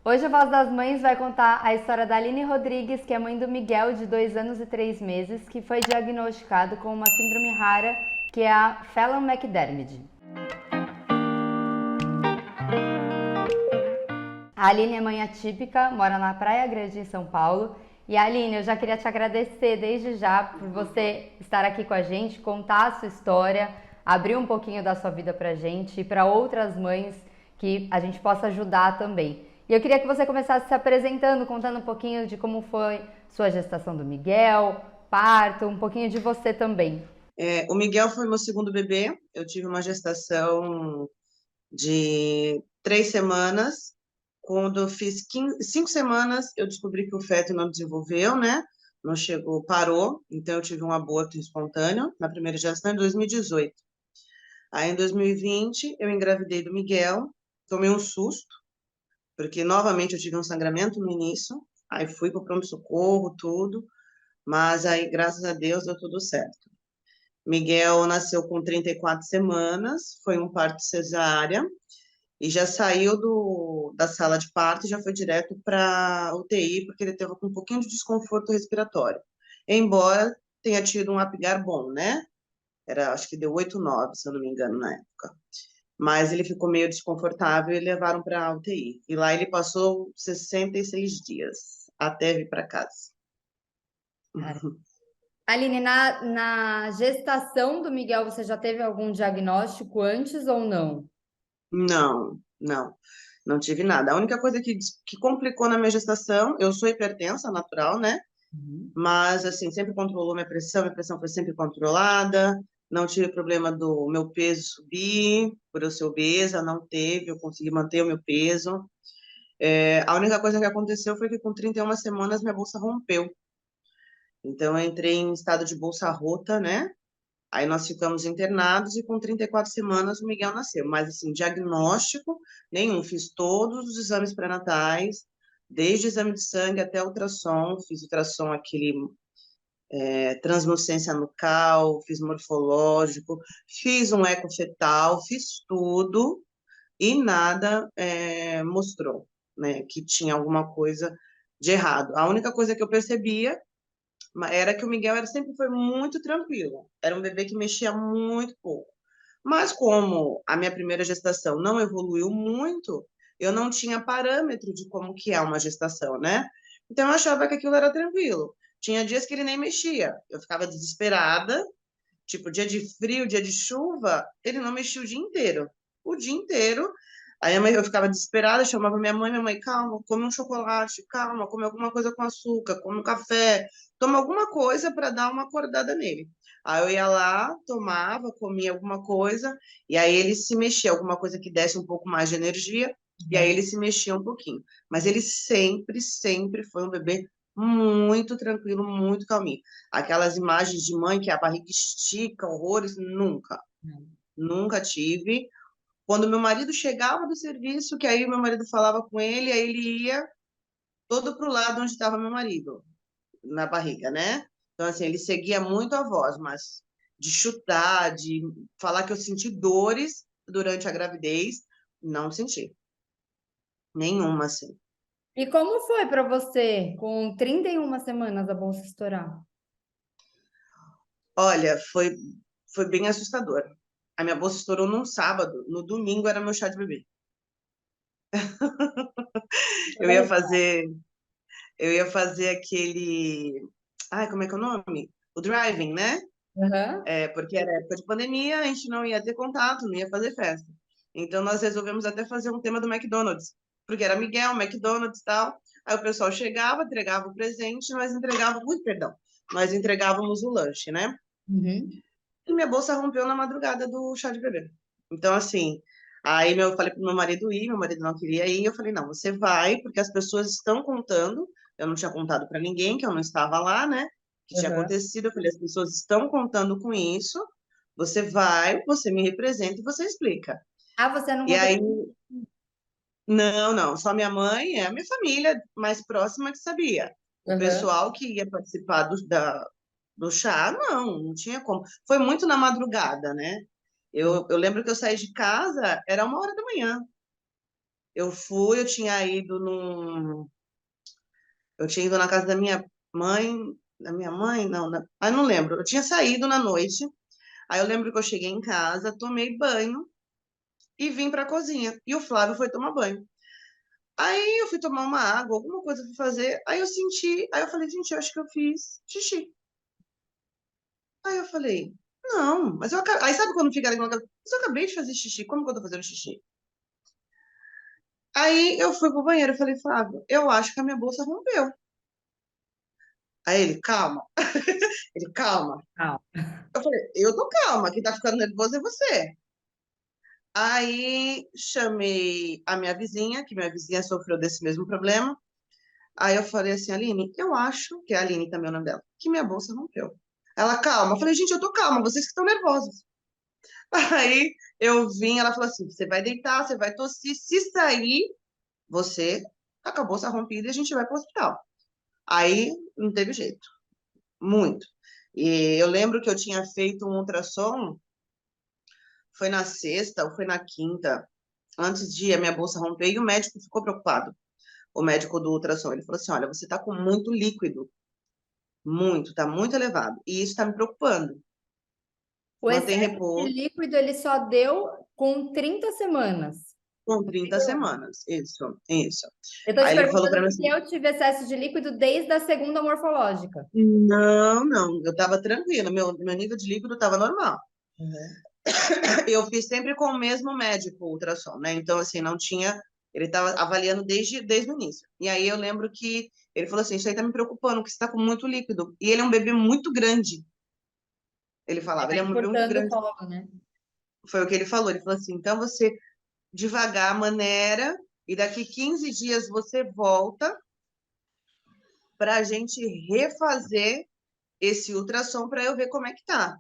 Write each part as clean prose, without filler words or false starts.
Hoje a Voz das Mães vai contar a história da Aline Rodrigues, que é mãe do Miguel, de 2 anos e 3 meses, que foi diagnosticado com uma síndrome rara, que é a Phelan-McDermid. A Aline é mãe atípica, mora na Praia Grande, em São Paulo. E Aline, eu já queria te agradecer desde já por você estar aqui com a gente, contar a sua história, abrir um pouquinho da sua vida pra gente e para outras mães que a gente possa ajudar também. E eu queria que você começasse se apresentando, contando um pouquinho de como foi sua gestação do Miguel, parto, um pouquinho de você também. O Miguel foi meu segundo bebê. Eu tive uma gestação de 3 semanas. Quando eu fiz 5 semanas, eu descobri que o feto não desenvolveu, né? Não chegou, parou. Então, eu tive um aborto espontâneo na primeira gestação em 2018. Aí, em 2020, eu engravidei do Miguel. Tomei um susto, porque novamente eu tive um sangramento no início. Aí, fui para o pronto-socorro, tudo. Mas aí, graças a Deus, deu tudo certo. Miguel nasceu com 34 semanas, foi um parto cesárea e já saiu da sala de parto e já foi direto para UTI, porque ele teve um pouquinho de desconforto respiratório. Embora tenha tido um Apgar bom, né? Acho que deu 8,9, se eu não me engano, na época. Mas ele ficou meio desconfortável e levaram para a UTI. E lá ele passou 66 dias até vir para casa. Aline, na gestação do Miguel, você já teve algum diagnóstico antes ou não? Não, não, não tive nada. A única coisa que complicou na minha gestação, eu sou hipertensa natural, né? Uhum. Mas, assim, sempre controlou minha pressão foi sempre controlada, não tive problema do meu peso subir, por eu ser obesa, não teve, eu consegui manter o meu peso. A única coisa que aconteceu foi que com 31 semanas minha bolsa rompeu. Então, eu entrei em estado de bolsa rota, né? Aí nós ficamos internados e com 34 semanas o Miguel nasceu. Mas, assim, diagnóstico nenhum. Fiz todos os exames pré-natais, desde exame de sangue até ultrassom. Fiz ultrassom aquele translucência nucal, fiz morfológico, fiz um eco fetal, fiz tudo e nada mostrou, né, que tinha alguma coisa de errado. A única coisa que eu percebia era que o Miguel sempre foi muito tranquilo. Era um bebê que mexia muito pouco. Mas como a minha primeira gestação não evoluiu muito, eu não tinha parâmetro de como que é uma gestação, né? Então eu achava que aquilo era tranquilo. Tinha dias que ele nem mexia. Eu ficava desesperada, tipo dia de frio, dia de chuva, ele não mexia o dia inteiro. O dia inteiro. Aí eu ficava desesperada, chamava minha mãe, calma, come um chocolate, calma, come alguma coisa com açúcar, come um café, toma alguma coisa para dar uma acordada nele. Aí eu ia lá, tomava, comia alguma coisa, e aí ele se mexia, alguma coisa que desse um pouco mais de energia, e aí ele se mexia um pouquinho. Mas ele sempre, sempre foi um bebê muito tranquilo, muito calminho. Aquelas imagens de mãe que a barriga estica, horrores, nunca. Nunca tive. Quando meu marido chegava do serviço, que aí meu marido falava com ele, aí ele ia todo pro lado onde estava meu marido, na barriga, né? Então, assim, ele seguia muito a voz, mas de chutar, de falar que eu senti dores durante a gravidez, não senti. Nenhuma, assim. E como foi para você, com 31 semanas, a bolsa estourar? Olha, foi bem assustador. A minha bolsa estourou num sábado, no domingo era meu chá de bebê. Eu ia fazer, eu ia fazer aquele, ai, como é que é o nome? O driving, né? Aham. Porque era época de pandemia, a gente não ia ter contato, não ia fazer festa. Então nós resolvemos até fazer um tema do McDonald's, porque era Miguel, McDonald's e tal. Aí o pessoal chegava, entregava o presente, nós entregávamos, ui, perdão, nós entregávamos o lanche, né? Uhum. E minha bolsa rompeu na madrugada do chá de bebê. Então, assim, aí eu falei pro meu marido ir, meu marido não queria ir, eu falei, não, você vai, porque as pessoas estão contando, eu não tinha contado para ninguém, que eu não estava lá, né, que tinha Aham. acontecido, eu falei, as pessoas estão contando com isso, você vai, você me representa e você explica. Ah, você não E contou. aí, não, não, só minha mãe e a minha família mais próxima que sabia. O Aham. pessoal que ia participar do chá, não, não tinha como. Foi muito na madrugada, né? Eu lembro que eu saí de casa, era 1 hora da manhã. Eu tinha ido eu tinha ido na casa mãe, da minha mãe, não, não lembro. Eu tinha saído na noite, aí eu lembro que eu cheguei em casa, tomei banho e vim para a cozinha. E o Flávio foi tomar banho. Aí eu fui tomar uma água, alguma coisa fui fazer, aí eu falei, gente, eu acho que eu fiz xixi. Aí eu falei, não, mas aí sabe quando fica ali na cabeça, mas eu acabei de fazer xixi, como que eu tô fazendo xixi? Aí eu fui pro banheiro e falei, Flávio, eu acho que a minha bolsa rompeu. Aí ele, calma. Ele, calma. Ah, Eu falei, eu tô calma, quem tá ficando nervoso é você. Aí chamei a minha vizinha, que minha vizinha sofreu desse mesmo problema. Aí eu falei assim, Aline, eu acho, que é a Aline também é o nome dela, que minha bolsa rompeu. Ela, calma. Eu falei, gente, eu tô calma, vocês que estão nervosos. Aí eu vim, ela falou assim, você vai deitar, você vai tossir, se sair, você acabou a bolsa rompida e a gente vai pro hospital. Aí não teve jeito, muito. E eu lembro que eu tinha feito um ultrassom, foi na sexta ou foi na quinta, antes de a minha bolsa romper, e o médico ficou preocupado. O médico do ultrassom, ele falou assim, olha, você tá com muito líquido, muito, tá muito elevado, e isso tá me preocupando. o Mantém excesso de repouso líquido ele só deu com 30 semanas. com 30 semanas, isso. Eu tô te Aí ele falou para perguntando mim se assim, eu tive excesso de líquido desde a segunda morfológica. não, não, eu tava tranquila, meu nível de líquido tava normal. Uhum. Eu fiz sempre com o mesmo médico o ultrassom, né? Então, assim, não tinha. Ele estava avaliando desde o início. E aí eu lembro que ele falou assim: Isso aí tá me preocupando, porque você tá com muito líquido. E ele é um bebê muito grande. Ele falava, ele é um bebê muito Cortando o grande. colo, né? Foi o que ele falou. Ele falou assim: Então você devagar, maneira, e daqui 15 dias você volta para a gente refazer esse ultrassom para eu ver como é que tá?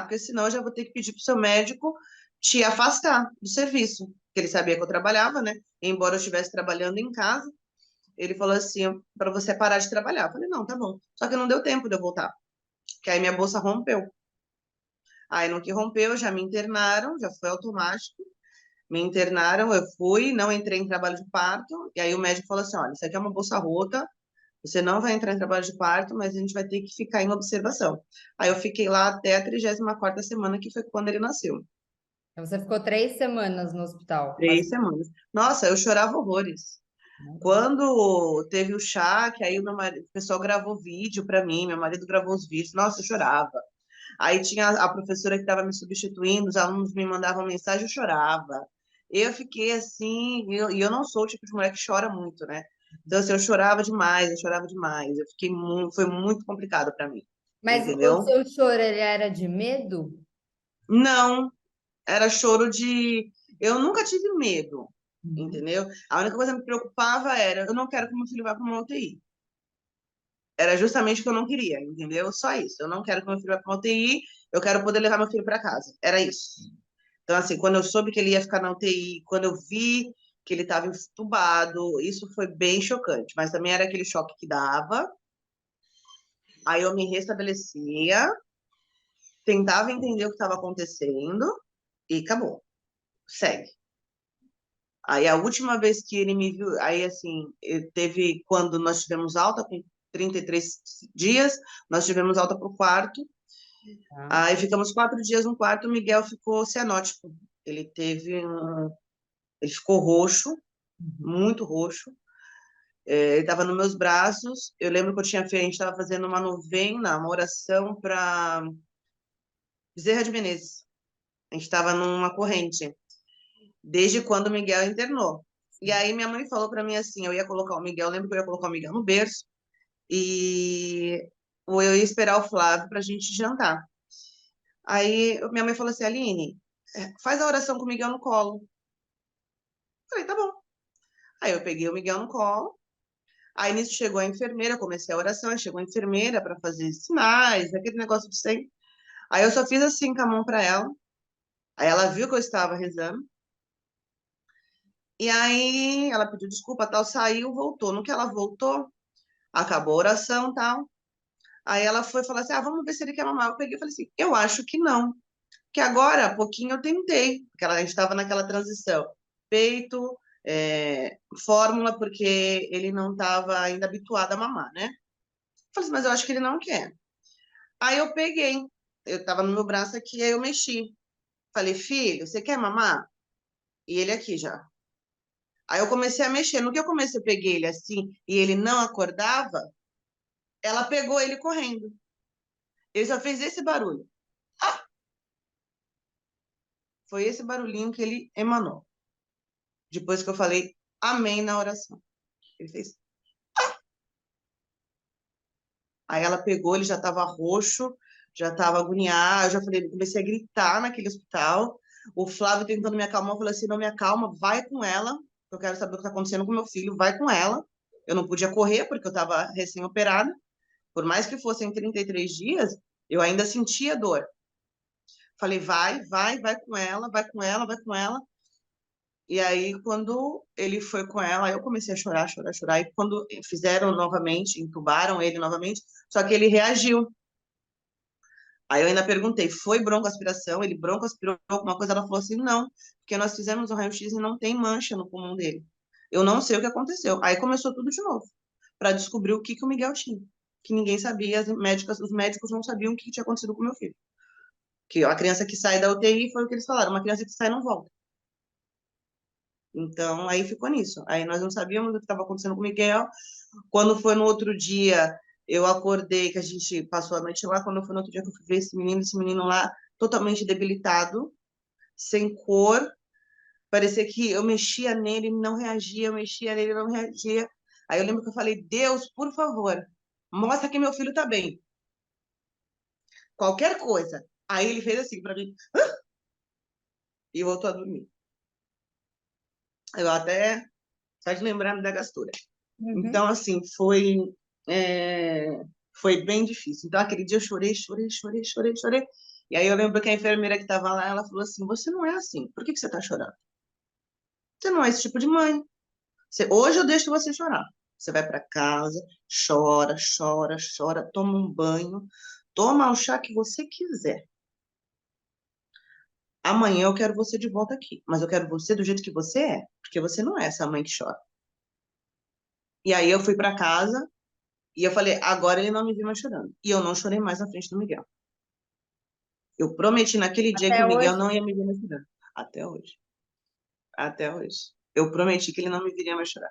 Porque senão eu já vou ter que pedir pro seu médico te afastar do serviço. Porque ele sabia que eu trabalhava, né? Embora eu estivesse trabalhando em casa, ele falou assim, para você parar de trabalhar. Eu falei, não, tá bom. Só que não deu tempo de eu voltar, porque aí minha bolsa rompeu. Aí no que rompeu, já me internaram, já foi automático. Me internaram, eu fui, não entrei em trabalho de parto, e aí o médico falou assim, olha, isso aqui é uma bolsa rota, você não vai entrar em trabalho de parto, mas a gente vai ter que ficar em observação. Aí eu fiquei lá até a 34ª semana, que foi quando ele nasceu. Então você ficou 3 semanas no hospital. 3 semanas. Nossa, eu chorava horrores. Quando teve o chá, que aí o pessoal gravou vídeo para mim, meu marido gravou os vídeos, nossa, eu chorava. Aí tinha a professora que estava me substituindo, os alunos me mandavam mensagem, eu chorava. Eu fiquei assim, e eu não sou o tipo de mulher que chora muito, né? Então, assim, eu chorava demais, eu chorava demais. Eu fiquei muito, foi muito complicado para mim, Mas o entendeu? seu choro, ele era de medo? Não, era choro de. Eu nunca tive medo, Uhum. entendeu? A única coisa que me preocupava era: eu não quero que meu filho vá para uma UTI. Era justamente o que eu não queria, entendeu? Só isso. Eu não quero que meu filho vá para uma UTI, eu quero poder levar meu filho para casa. Era isso. Então, assim, quando eu soube que ele ia ficar na UTI, quando eu vi que ele estava entubado, isso foi bem chocante. Mas também era aquele choque que dava. Aí eu me restabelecia, tentava entender o que estava acontecendo e acabou. Segue. Aí a última vez que ele me viu, aí assim, teve quando nós tivemos alta com 33 dias, nós tivemos alta para o quarto. Tá. Aí ficamos 4 dias no quarto, o Miguel ficou cianótico. Ele ficou roxo, Uhum. muito roxo. Ele estava nos meus braços. Eu lembro que a gente estava fazendo uma novena, uma oração para Bezerra de Menezes. A gente estava numa corrente, desde quando o Miguel internou. E aí minha mãe falou para mim assim, eu ia colocar o Miguel, eu lembro que eu ia colocar o Miguel no berço e ou eu ia esperar o Flávio para a gente jantar. Aí minha mãe falou assim, Aline, faz a oração com o Miguel no colo. Eu falei, tá bom. Aí eu peguei o Miguel no colo. Aí nisso chegou a enfermeira, eu comecei a oração, aí chegou a enfermeira para fazer sinais, aquele negócio de sempre. Aí eu só fiz assim com a mão para ela. Aí ela viu que eu estava rezando. E aí ela pediu desculpa, tal, saiu, voltou. No que ela voltou, acabou a oração, tal. Aí ela foi falar assim: "Ah, vamos ver se ele quer mamar". Eu peguei e falei assim: "Eu acho que não". Que agora, há pouquinho eu tentei, porque a gente estava naquela transição. Peito, fórmula, porque ele não estava ainda habituado a mamar, né? Falei assim, mas eu acho que ele não quer. Aí eu peguei, eu tava no meu braço aqui, aí eu mexi. Falei, filho, você quer mamar? E ele aqui já. Aí eu comecei a mexer. No que eu comecei, eu peguei ele assim, e ele não acordava, ela pegou ele correndo. Ele só fez esse barulho. Ah! Foi esse barulhinho que ele emanou. Depois que eu falei amém na oração. Ele fez. Aí ela pegou, ele já estava roxo, já estava agoniado. Eu já falei, comecei a gritar naquele hospital. O Flávio tentando me acalmar, eu falei assim: não me acalma, vai com ela. Eu quero saber o que está acontecendo com meu filho, vai com ela. Eu não podia correr porque eu estava recém-operada. Por mais que fossem 33 dias, eu ainda sentia dor. Falei, vai com ela, vai com ela, vai com ela. E aí, quando ele foi com ela, eu comecei a chorar, chorar, chorar. E quando fizeram novamente, entubaram ele novamente, só que ele reagiu. Aí eu ainda perguntei, foi broncoaspiração? Ele broncoaspirou alguma coisa? Ela falou assim, não, porque nós fizemos um raio-x e não tem mancha no pulmão dele. Eu não sei o que aconteceu. Aí começou tudo de novo, para descobrir o que que o Miguel tinha, que ninguém sabia, os médicos não sabiam o que tinha acontecido com o meu filho. Que a criança que sai da UTI foi o que eles falaram, uma criança que sai não volta. Então, aí ficou nisso. Aí nós não sabíamos o que estava acontecendo com o Miguel. Quando foi no outro dia, eu acordei, que a gente passou a noite lá. Quando foi no outro dia que eu fui ver esse menino lá, totalmente debilitado, sem cor. Parecia que eu mexia nele, ele não reagia, eu mexia nele, ele não reagia. Aí eu lembro que eu falei, Deus, por favor, mostra que meu filho tá bem. Qualquer coisa. Aí ele fez assim para mim, e voltou a dormir. Eu até, só de lembrar, me dá gastura. Uhum. Então, assim, é, foi bem difícil. Então, aquele dia eu chorei, chorei, chorei, chorei, chorei. E aí eu lembro que a enfermeira que estava lá, ela falou assim, você não é assim, por que que você está chorando? Você não é esse tipo de mãe. Hoje eu deixo você chorar. Você vai para casa, chora, chora, chora, toma um banho, toma o chá que você quiser. Amanhã eu quero você de volta aqui, mas eu quero você do jeito que você é, porque você não é essa mãe que chora. E aí eu fui para casa, e eu falei, agora ele não me viu mais chorando. E eu não chorei mais na frente do Miguel. Eu prometi naquele dia que Até o Miguel hoje? não ia me ver mais chorando. Até hoje. Até hoje. Eu prometi que ele não me viria mais chorar.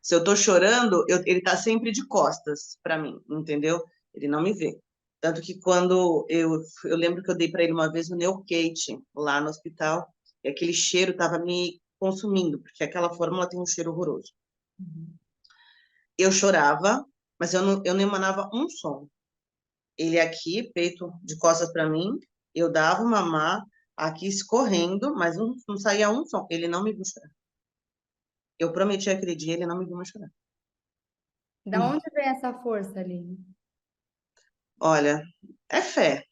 Se eu tô chorando, ele tá sempre de costas para mim, entendeu? Ele não me vê. Tanto que quando eu lembro que eu dei para ele uma vez o Neocate lá no hospital, e aquele cheiro tava me consumindo, porque aquela fórmula tem um cheiro horroroso. Uhum. Eu chorava, mas eu não emanava um som. Ele aqui, peito de costas para mim, eu dava o mamar aqui escorrendo, mas não saía um som. Ele não me viu chorar. Eu prometi aquele dia, ele não me viu mais chorar. Da onde vem essa força, Aline? Olha, é fé.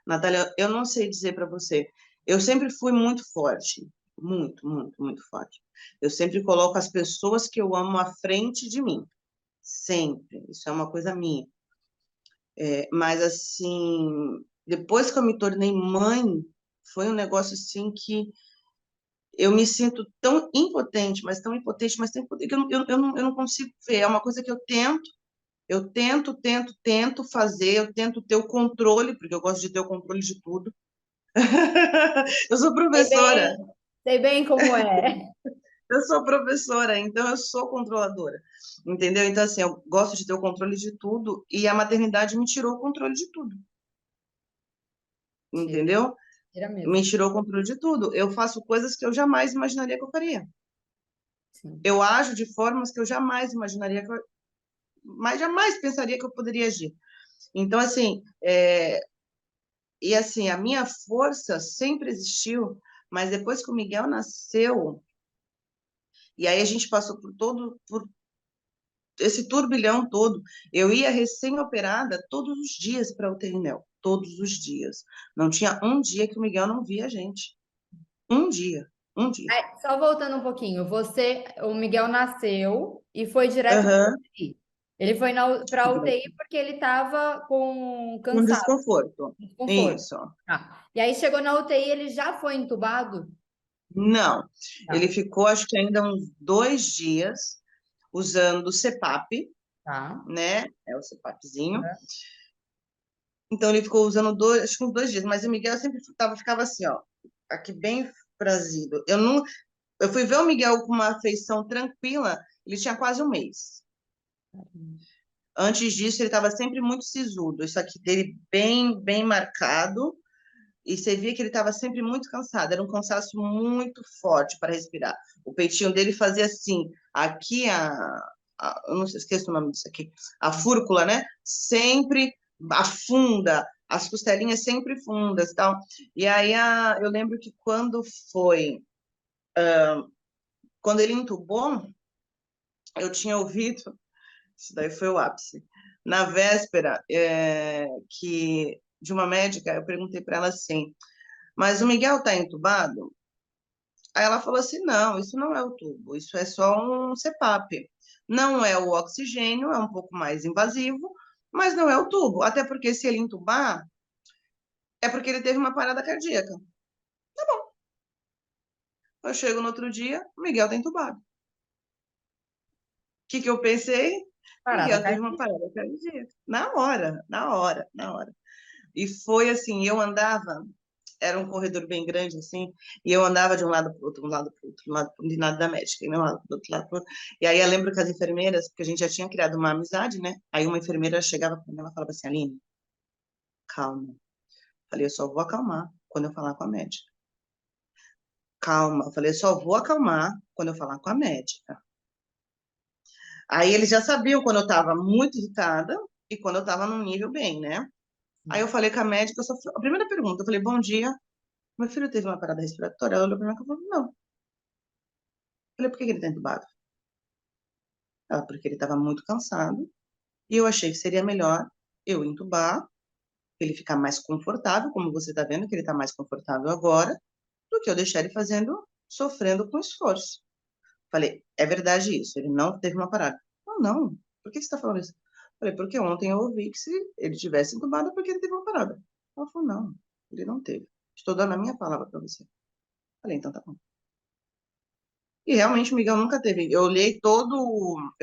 Natália, eu não sei dizer para você. Eu sempre fui muito forte. Muito, muito, muito forte. Eu sempre coloco as pessoas que eu amo à frente de mim. Sempre. Isso é uma coisa minha. Mas, assim, depois que eu me tornei mãe, foi um negócio assim que eu me sinto tão impotente, mas tão impotente, mas tão impotente, que eu não consigo ver. É uma coisa que eu tento fazer, eu tento ter o controle, porque eu gosto de ter o controle de tudo. Eu sou Sei professora, bem, sei bem como é. então eu sou controladora, entendeu? Então, assim, eu gosto de ter o controle de tudo e a maternidade me tirou o controle de tudo, Tira, entendeu? tira Me mesmo. tirou o controle de tudo. Eu faço coisas que eu jamais imaginaria que eu faria. Sim. Eu ajo de formas que eu jamais imaginaria mas jamais pensaria que eu poderia agir. Então, assim, e assim, a minha força sempre existiu, mas depois que o Miguel nasceu, e aí a gente passou por esse turbilhão todo, eu ia recém-operada todos os dias para o UTI, todos os dias. Não tinha um dia que o Miguel não via a gente. Um dia, um dia. Aí, só voltando um pouquinho, o Miguel nasceu e foi direto para Aham, UTI. Ele foi para UTI porque ele estava com um cansaço, desconforto. desconforto. Isso. Tá. E aí chegou na UTI, ele já foi entubado? Não, ele Tá, ficou acho que ainda uns 2 dias usando o CPAP, tá. né? É o CPAPzinho. Aham. Então ele ficou usando acho que uns 2 dias, mas o Miguel sempre ficava assim, ó, aqui bem frazido. Eu fui ver o Miguel com uma feição tranquila, ele tinha quase um mês. Antes disso, ele estava sempre muito sisudo, isso aqui dele bem, bem marcado, e você via que ele estava sempre muito cansado, era um cansaço muito forte para respirar. O peitinho dele fazia assim, aqui eu não sei, esqueço o nome disso aqui, a fúrcula, né? Sempre afunda, as costelinhas sempre fundas, tal. E aí eu lembro que quando ele entubou, eu tinha ouvido, isso daí foi o ápice. Na véspera, que de uma médica, eu perguntei para ela assim, mas o Miguel está entubado? Aí ela falou assim: não, isso não é o tubo, isso é só um CPAP. Não é o oxigênio, é um pouco mais invasivo, mas não é o tubo. Até porque se ele entubar, é porque ele teve uma parada cardíaca. Eu chego no outro dia, o Miguel está entubado. O que eu pensei? Parada Miguel teve uma cardíaca. parada cardíaca. Na hora, na hora, na hora. E foi assim, eu andava, era um corredor bem grande assim, e eu andava de um lado para o outro, um lado para o outro, um lado de nada da médica, e um lado para o outro, lado pro outro. E aí eu lembro que as enfermeiras, porque a gente já tinha criado uma amizade, né? Aí uma enfermeira chegava para mim, ela falava assim, Aline, calma. Falei, eu só vou acalmar quando eu falar com a médica. Calma. Eu falei, eu só vou acalmar quando eu falar com a médica. Aí eles já sabiam quando eu estava muito irritada e quando eu estava num nível bem, né? Aí eu falei com a médica, a primeira pergunta, eu falei, bom dia, meu filho teve uma parada respiratória? Ela olhou pra mim e falou, não. Eu falei, por que ele tá entubado? Ela, porque ele estava muito cansado e eu achei que seria melhor eu entubar, pra ele ficar mais confortável, como você está vendo que ele está mais confortável agora, do que eu deixar ele sofrendo com esforço. Falei, é verdade isso, ele não teve uma parada. Não, não, por que você está falando isso? Falei, porque ontem eu ouvi que se ele tivesse entubado, é porque ele teve uma parada. Ela falou, não, ele não teve. Estou dando a minha palavra para você. Falei, então tá bom. E realmente o Miguel nunca teve. Eu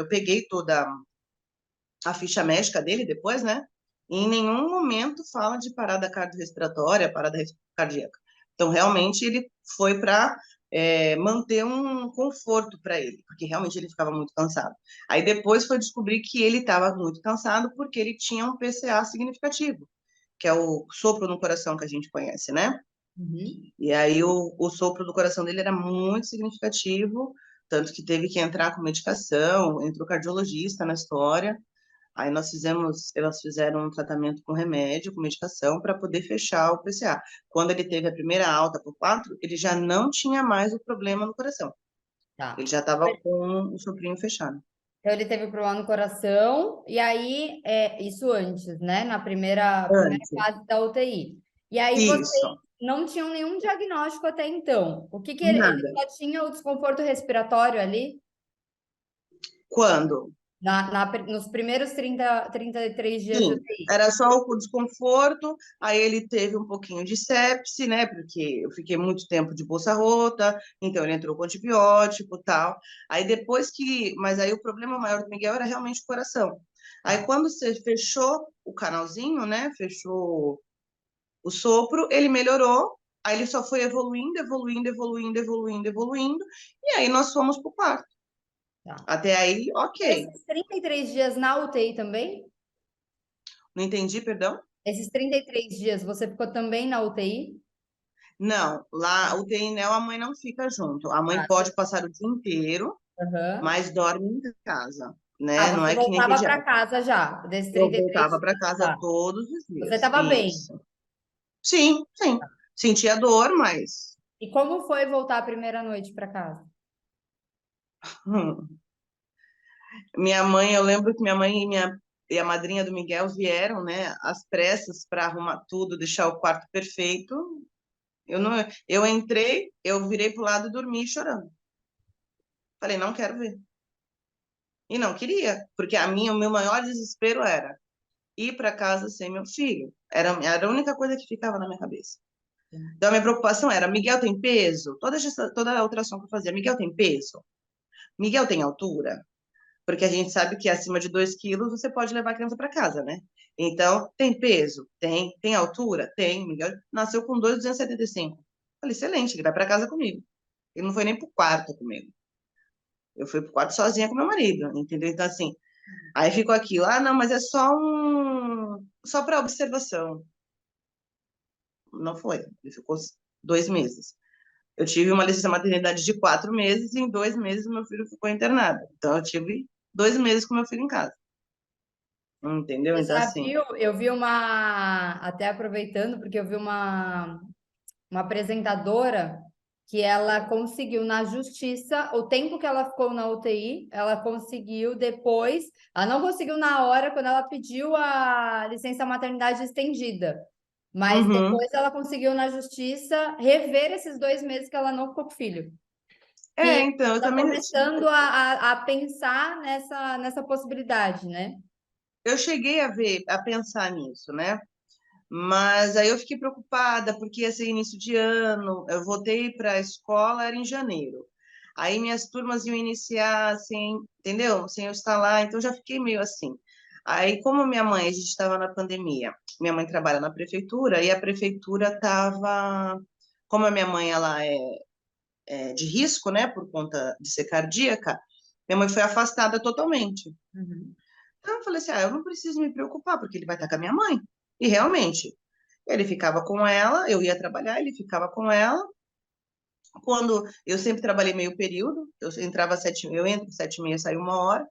peguei toda a ficha médica dele depois, né? E em nenhum momento fala de parada cardiorrespiratória, cardíaca. Então, realmente, ele foi para manter um conforto para ele, porque realmente ele ficava muito cansado. Aí depois foi descobrir que ele estava muito cansado porque ele tinha um PCA significativo, que é o sopro no coração que a gente conhece, né? Uhum. E aí o sopro do coração dele era muito significativo, tanto que teve que entrar com medicação, entrou cardiologista na história. Aí elas fizeram um tratamento com remédio, com medicação, para poder fechar o PCA. Quando ele teve a primeira alta por 4, ele já não tinha mais o problema no coração. Ele Tá. já estava com o soprinho fechado. Então ele teve problema no coração, e aí, isso antes, né? Na primeira Antes, fase da UTI. E aí vocês isso, não tinham nenhum diagnóstico até então. O que que ele nada. só tinha o desconforto respiratório ali? Quando? Nos primeiros 33 dias de Sim, UTI. era só o desconforto, aí ele teve um pouquinho de sepse, né, porque eu fiquei muito tempo de bolsa rota, então ele entrou com antibiótico e tal. Mas aí o problema maior do Miguel era realmente o coração. Aí Tá. quando você fechou o canalzinho, né, fechou o sopro, ele melhorou, aí ele só foi evoluindo, evoluindo, evoluindo, evoluindo, evoluindo, e aí nós fomos pro quarto. Tá. Até aí, ok. Esses 33 dias na UTI também? Não entendi, perdão? Esses 33 dias você ficou também na UTI? Não, lá o TNEL a mãe não fica junto. A mãe Tá. pode passar o dia inteiro, Aham. mas dorme em casa, Ah, né? Não você é que nem voltava para pediatra. casa já, desses Eu 33 voltava dias. para casa Tá. todos os Você dias. estava bem. Isso. Sim, sim. Sentia dor, mas E como foi voltar a primeira noite para casa? hum. Minha mãe, eu lembro que minha mãe e a madrinha do Miguel vieram, né, às pressas para arrumar tudo, deixar o quarto perfeito. Eu não, eu entrei, eu virei pro lado e dormi chorando. Falei, não quero ver. E não queria, porque o meu maior desespero era ir para casa sem meu filho. Era a única coisa que ficava na minha cabeça. Então, a minha preocupação era, Miguel tem peso? Toda a ultrassom que eu fazia, Miguel tem peso? Miguel tem altura? Porque a gente sabe que acima de 2 quilos você pode levar a criança para casa, né? Então, tem peso? Tem. Tem altura? Tem. Miguel nasceu com 2,275. Falei, excelente, ele vai para casa comigo. Ele não foi nem pro quarto comigo. Eu fui pro quarto sozinha com meu marido, entendeu? Então, assim, aí ficou aquilo, não, mas é só para observação. Não foi, ele ficou 2 meses. Eu tive uma licença maternidade de 4 meses e em 2 meses meu filho ficou internado. Então, eu tive 2 meses com meu filho em casa. Entendeu? Você Então, já assim. viu? Eu vi uma, até aproveitando, porque eu vi uma apresentadora que ela conseguiu na justiça, o tempo que ela ficou na UTI, ela conseguiu depois, ela não conseguiu na hora quando ela pediu a licença maternidade estendida, mas Uhum. depois ela conseguiu na justiça rever esses 2 meses que ela não ficou com o filho. É, Que então, eu está também. começando a pensar nessa possibilidade, né? Eu cheguei a pensar nisso, né? Mas aí eu fiquei preocupada, porque ia ser início de ano, eu voltei para a escola, era em janeiro. Aí minhas turmas iam iniciar sem, entendeu? Sem eu estar lá, então já fiquei meio assim. Aí, como minha mãe, a gente estava na pandemia, minha mãe trabalha na prefeitura, e a prefeitura estava. Como a minha mãe ela é de risco, né, por conta de ser cardíaca, minha mãe foi afastada totalmente. Uhum. Então eu falei assim, eu não preciso me preocupar, porque ele vai estar com a minha mãe. E realmente, ele ficava com ela, eu ia trabalhar, ele ficava com ela. Quando eu sempre trabalhei meio período, eu entrava 7, eu entro 7h30, saio 1 hora.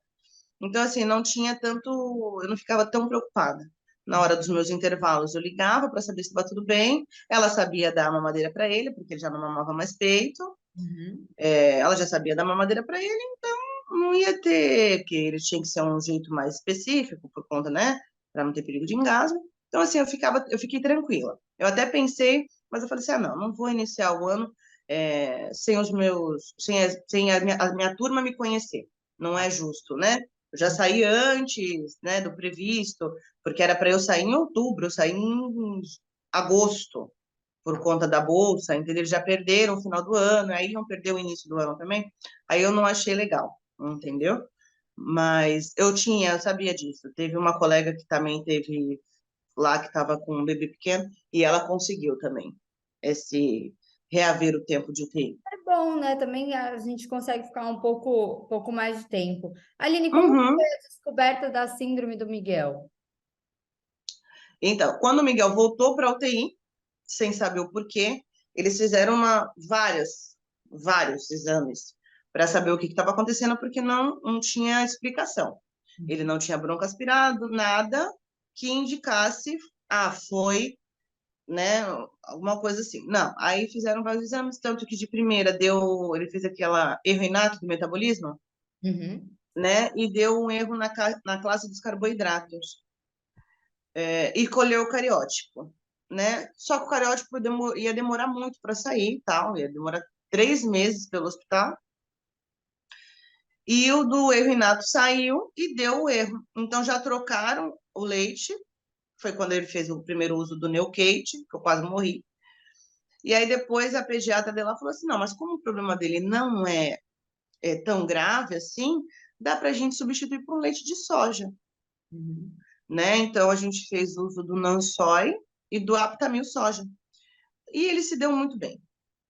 Então, assim, não tinha tanto, eu não ficava tão preocupada. Na hora dos meus intervalos, eu ligava para saber se estava tudo bem. Ela sabia dar mamadeira para ele, porque ele já não mamava mais peito. Uhum. Ela já sabia dar mamadeira para ele, então não ia ter, porque ele tinha que ser um jeito mais específico, por conta, né, para não ter perigo de engasgo. Então, assim, eu fiquei tranquila. Eu até pensei, mas eu falei assim, não vou iniciar o ano sem os meus, sem a minha turma me conhecer. Não é justo, né? Eu já saí antes, né, do previsto, porque era para eu sair em outubro, eu saí em agosto por conta da bolsa, entendeu? Eles já perderam o final do ano, aí iam perder o início do ano também. Aí eu não achei legal, entendeu? Mas eu sabia disso. Teve uma colega que também teve lá, que estava com um bebê pequeno, e ela conseguiu também esse reaver o tempo de UTI. É bom, né? Também a gente consegue ficar um pouco mais de tempo. Aline, como que foi Uhum. a descoberta da síndrome do Miguel? Então, quando o Miguel voltou para a UTI, sem saber o porquê, eles fizeram vários exames para saber o que estava acontecendo, porque não tinha explicação. Ele não tinha broncoaspirado, nada que indicasse, foi, né, alguma coisa assim. Não, aí fizeram vários exames, tanto que de primeira ele fez aquela erro inato do metabolismo, Uhum. né, e deu um erro na classe dos carboidratos. E colheu o cariótipo, né? Só que o cariótipo ia demorar muito para sair, tal, ia demorar 3 meses pelo hospital. E o do erro inato saiu e deu o erro. Então já trocaram o leite. Foi quando ele fez o primeiro uso do Neocate, que eu quase morri. E aí depois a pediatra dela falou assim: não, mas como o problema dele não é tão grave assim, dá para a gente substituir por um leite de soja, Uhum. né? Então a gente fez uso do Nansói e do Aptamil soja. E ele se deu muito bem.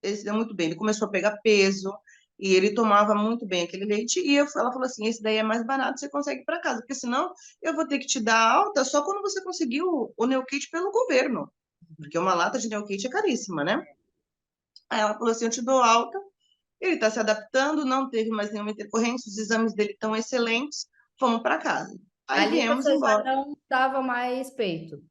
Ele se deu muito bem. Ele começou a pegar peso e ele tomava muito bem aquele leite. E ela falou assim: esse daí é mais barato, você consegue ir para casa, porque senão eu vou ter que te dar alta só quando você conseguir o Neokit pelo governo, porque uma lata de Neokit é caríssima, né? Aí ela falou assim: eu te dou alta. Ele está se adaptando, não teve mais nenhuma intercorrência, os exames dele estão excelentes. Fomos para casa. Aí Ali viemos você já embora. não dava mais peito.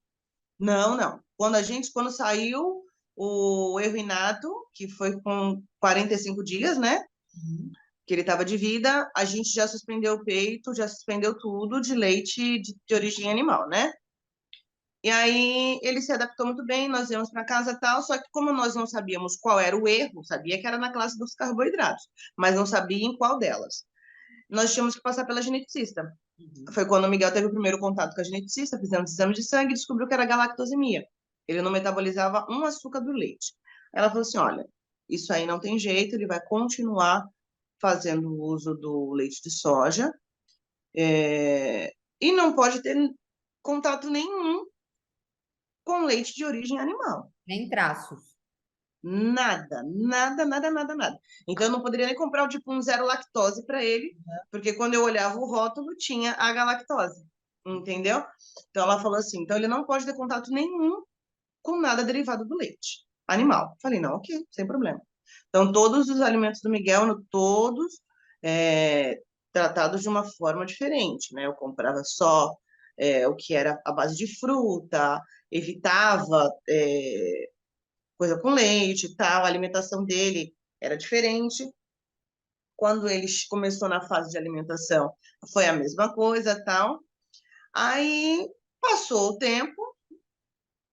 Não, não. Quando saiu o erro inato, que foi com 45 dias, né? Uhum. Que ele estava de vida, a gente já suspendeu o peito, já suspendeu tudo de leite de origem animal, né? E aí ele se adaptou muito bem, nós íamos para casa e tal, só que como nós não sabíamos qual era o erro, sabia que era na classe dos carboidratos, mas não sabia em qual delas. Nós tínhamos que passar pela geneticista. Uhum. Foi quando o Miguel teve o primeiro contato com a geneticista, fizemos exame de sangue e descobriu que era galactosemia. Ele não metabolizava um açúcar do leite. Ela falou assim, olha, isso aí não tem jeito, ele vai continuar fazendo uso do leite de soja, e não pode ter contato nenhum com leite de origem animal. Nem traços. Nada, nada, nada, nada, nada. Então, eu não poderia nem comprar, tipo, um zero lactose para ele, porque quando eu olhava o rótulo, tinha a galactose, entendeu? Então, ela falou assim, então ele não pode ter contato nenhum com nada derivado do leite animal. Falei, não, ok, sem problema. Então, todos os alimentos do Miguel, todos tratados de uma forma diferente, né? Eu comprava só o que era a base de fruta, evitava coisa com leite e tal, a alimentação dele era diferente. Quando ele começou na fase de alimentação, foi a mesma coisa, tal. Aí passou o tempo,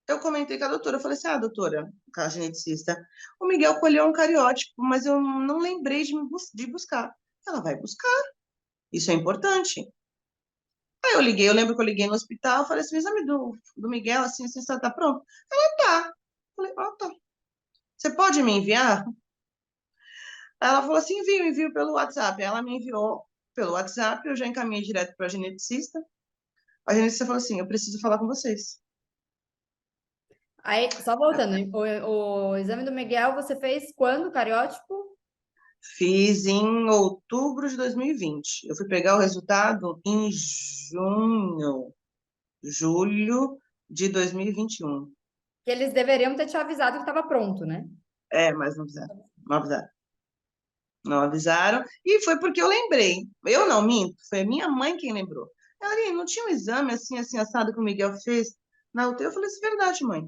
eu comentei com a doutora, eu falei assim, doutora, com a geneticista, o Miguel colheu um cariótipo, mas eu não lembrei de buscar. Ela vai buscar, isso é importante. Aí eu liguei, eu lembro que eu liguei no hospital, falei assim, o exame do Miguel, assim, tá pronto? Ela tá. Falei, tá. Você pode me enviar? Aí ela falou assim, envio pelo WhatsApp. Ela me enviou pelo WhatsApp, eu já encaminhei direto para a geneticista. A geneticista falou assim, eu preciso falar com vocês. Aí, só voltando, o exame do Miguel você fez quando, cariótipo? Fiz em outubro de 2020. Eu fui pegar o resultado em julho de 2021. Que eles deveriam ter te avisado que estava pronto, né? Mas não avisaram. Não avisaram. Não avisaram. E foi porque eu lembrei. Eu não minto, foi a minha mãe quem lembrou. Ela, não tinha um exame assim, assim, assado que o Miguel fez na UTI? Eu falei, isso é verdade, mãe.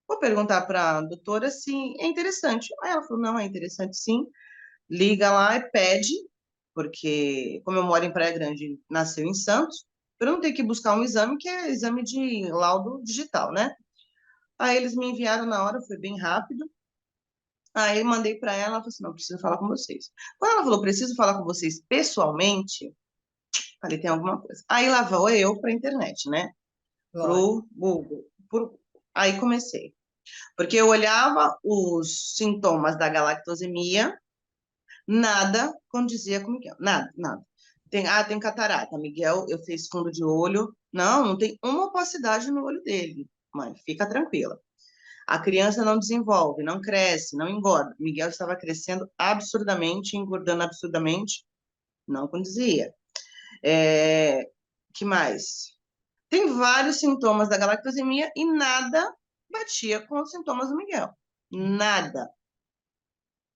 Vou perguntar para a doutora se é interessante. Aí ela falou, não, é interessante sim. Liga lá e pede, porque como eu moro em Praia Grande, nasceu em Santos, eu não tenho que buscar um exame que é exame de laudo digital, né? Aí eles me enviaram na hora, foi bem rápido. Aí eu mandei para ela, ela falou assim, não, preciso falar com vocês. Quando ela falou, preciso falar com vocês pessoalmente, falei, tem alguma coisa. Aí lá vou eu para a internet, né? Lógico. Pro Google. Aí comecei. Porque eu olhava os sintomas da galactosemia, nada condizia com o Miguel. Nada, nada. Tem catarata. Miguel, eu fiz fundo de olho. Não, não tem uma opacidade no olho dele. Mãe, fica tranquila. A criança não desenvolve, não cresce, não engorda. Miguel estava crescendo absurdamente, engordando absurdamente. Não condizia. Que mais? Tem vários sintomas da galactosemia e nada batia com os sintomas do Miguel. Nada.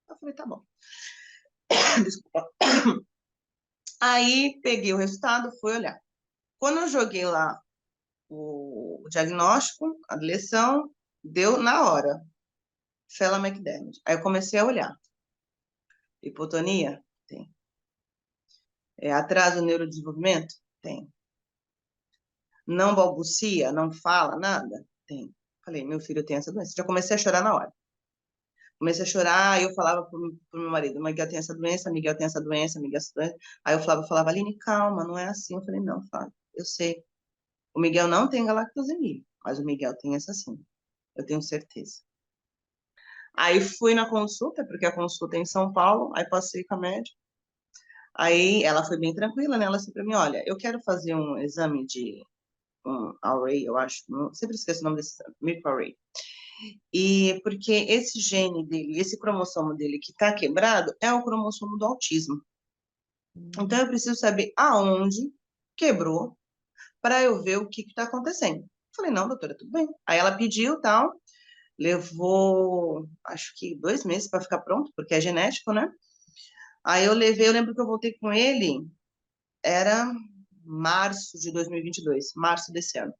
Eu falei, tá bom. Desculpa. Aí peguei o resultado, fui olhar. Quando eu joguei lá o diagnóstico, a eleição, deu na hora. Phelan-McDermid. Aí eu comecei a olhar. Hipotonia? Tem. Atraso no neurodesenvolvimento? Tem. Não balbucia? Não fala nada? Tem. Falei, meu filho tem essa doença. Já comecei a chorar na hora. Comecei a chorar, e eu falava pro meu marido, Miguel tem essa doença, Miguel tem essa doença, Miguel tem essa doença. Aí eu falava, Aline, calma, não é assim. Eu falei, não, Flávio, eu sei. O Miguel não tem galactosemia, mas o Miguel tem essa sim. Eu tenho certeza. Aí fui na consulta, porque a consulta é em São Paulo, aí passei com a médica. Aí ela foi bem tranquila, né? Ela disse para mim, olha, eu quero fazer um exame de um array, eu acho, sempre esqueço o nome desse exame, microarray. E porque esse gene dele, esse cromossomo dele que está quebrado, é o cromossomo do autismo. Então eu preciso saber aonde quebrou para eu ver o que está acontecendo. Falei, não, doutora, tudo bem. Aí ela pediu, tal, levou, acho que 2 meses para ficar pronto, porque é genético, né? Aí eu levei, eu lembro que eu voltei com ele, era março de 2022, março desse ano.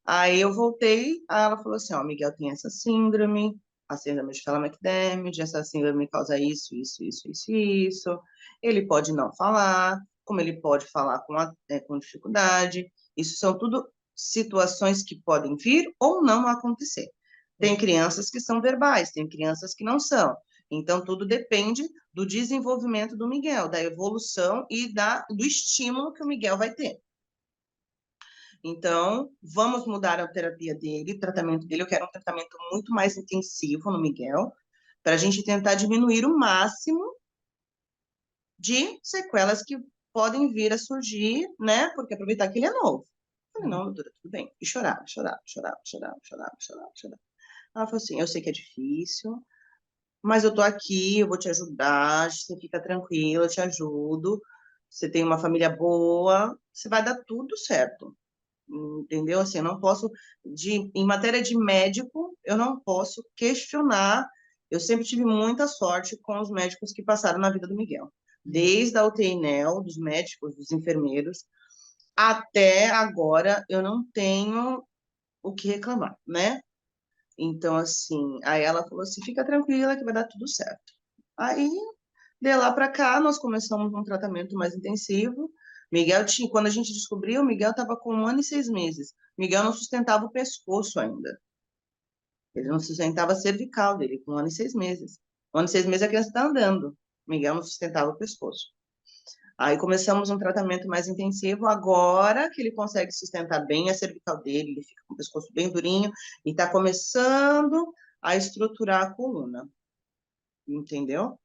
Aí eu voltei, aí ela falou assim, ó, Miguel tem essa síndrome, a síndrome de Phelan-McDermid, essa síndrome causa isso, isso, isso, isso, isso. Ele pode não falar, como ele pode falar com dificuldade. Isso são tudo situações que podem vir ou não acontecer. Tem crianças que são verbais, tem crianças que não são. Então, tudo depende do desenvolvimento do Miguel, da evolução e do estímulo que o Miguel vai ter. Então, vamos mudar a terapia dele, o tratamento dele. Eu quero um tratamento muito mais intensivo no Miguel, para a gente tentar diminuir o máximo de sequelas que podem vir a surgir, né? Porque aproveitar que ele é novo. Eu falei, não, doutora, tudo bem. E chorava, chorava, chorava, chorava, chorava, chorava, chorava. Ela falou assim, eu sei que é difícil, mas eu tô aqui, eu vou te ajudar, você fica tranquila, eu te ajudo. Você tem uma família boa, você vai dar tudo certo. Entendeu? Assim, eu não posso, em matéria de médico, eu não posso questionar. Eu sempre tive muita sorte com os médicos que passaram na vida do Miguel. Desde a UTI NEL, dos médicos, dos enfermeiros, até agora eu não tenho o que reclamar, né? Então, assim, aí ela falou assim, fica tranquila que vai dar tudo certo. Aí de lá para cá, nós começamos um tratamento mais intensivo. Miguel tinha, quando a gente descobriu, Miguel estava com 1 ano e 6 meses. Miguel não sustentava o pescoço ainda. Ele não sustentava a cervical dele, com 1 ano e 6 meses. 1 ano e 6 meses a criança está andando. Miguel não sustentava o pescoço. Aí começamos um tratamento mais intensivo. Agora que ele consegue sustentar bem a cervical dele, ele fica com o pescoço bem durinho e está começando a estruturar a coluna. Entendeu?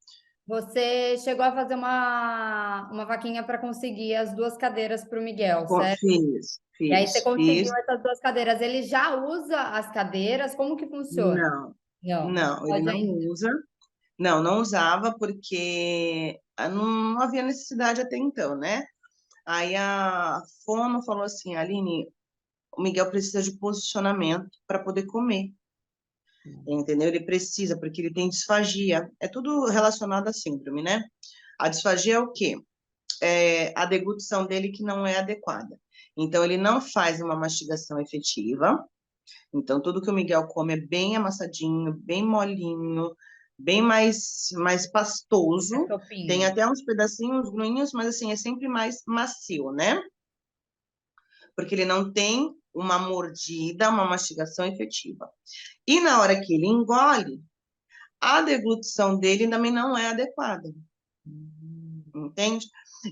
Você chegou a fazer uma vaquinha para conseguir as 2 cadeiras para o Miguel, certo? Fiz, E aí você fiz, conseguiu fiz. essas 2 cadeiras. Ele já usa as cadeiras? Como que funciona? Não, Não, não não, ele pode não ainda. usa. Não, não usava porque não havia necessidade até então, né? Aí a fono falou assim, Aline, o Miguel precisa de posicionamento para poder comer, entendeu? Ele precisa, porque ele tem disfagia. É tudo relacionado à síndrome, né? A disfagia é o quê? É a deglutição dele que não é adequada. Então, ele não faz uma mastigação efetiva. Então, tudo que o Miguel come é bem amassadinho, bem molinho, bem mais É pastoso. Tem sopinho. até uns pedacinhos gruinhos, mas assim, é sempre mais macio, né? Porque ele não tem uma mordida, uma mastigação efetiva. E na hora que ele engole, a deglutição dele também não é adequada, entende?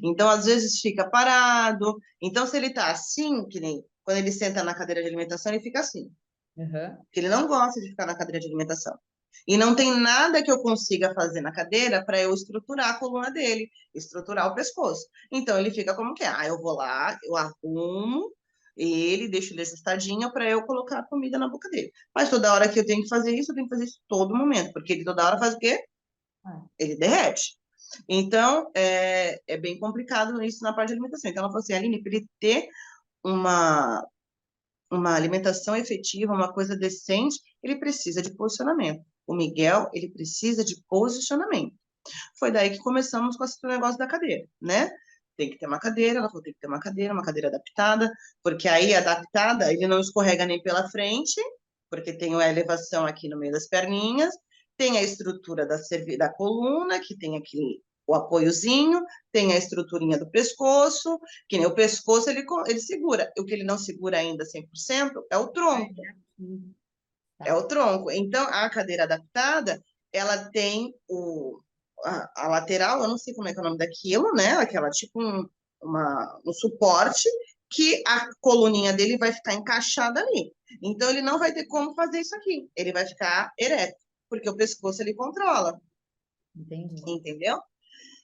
Então, às vezes fica parado. Então, se ele tá assim, que nem quando ele senta na cadeira de alimentação, ele fica assim. Uhum. Porque ele não gosta de ficar na cadeira de alimentação. E não tem nada que eu consiga fazer na cadeira para eu estruturar a coluna dele, estruturar o pescoço. Então ele fica como que é? Ah, eu vou lá, eu arrumo ele, deixo ele ajustadinho para eu colocar a comida na boca dele. Mas toda hora que eu tenho que fazer isso, eu tenho que fazer isso todo momento, porque ele toda hora faz o quê? Ah, Ele derrete. Então, é bem complicado isso na parte de alimentação. Então, ela falou assim, Aline, para ele ter uma uma alimentação efetiva, uma coisa decente, ele precisa de posicionamento. O Miguel, ele precisa de posicionamento. Foi daí que começamos com esse negócio da cadeira, né? Tem que ter uma cadeira, ela falou, tem que ter uma cadeira adaptada, porque aí adaptada, ele não escorrega nem pela frente, porque tem a elevação aqui no meio das perninhas, tem a estrutura da coluna, que tem aqui o apoiozinho, tem a estruturinha do pescoço, que nem o pescoço ele segura. O que ele não segura ainda 100% é o ai, tronco. aqui. É Tá. o tronco. Então, a cadeira adaptada, ela tem a lateral, eu não sei como é que é o nome daquilo, né? Aquela tipo um suporte que a coluninha dele vai ficar encaixada ali. Então, ele não vai ter como fazer isso aqui. Ele vai ficar ereto, porque o pescoço ele controla, Entendi. entendeu?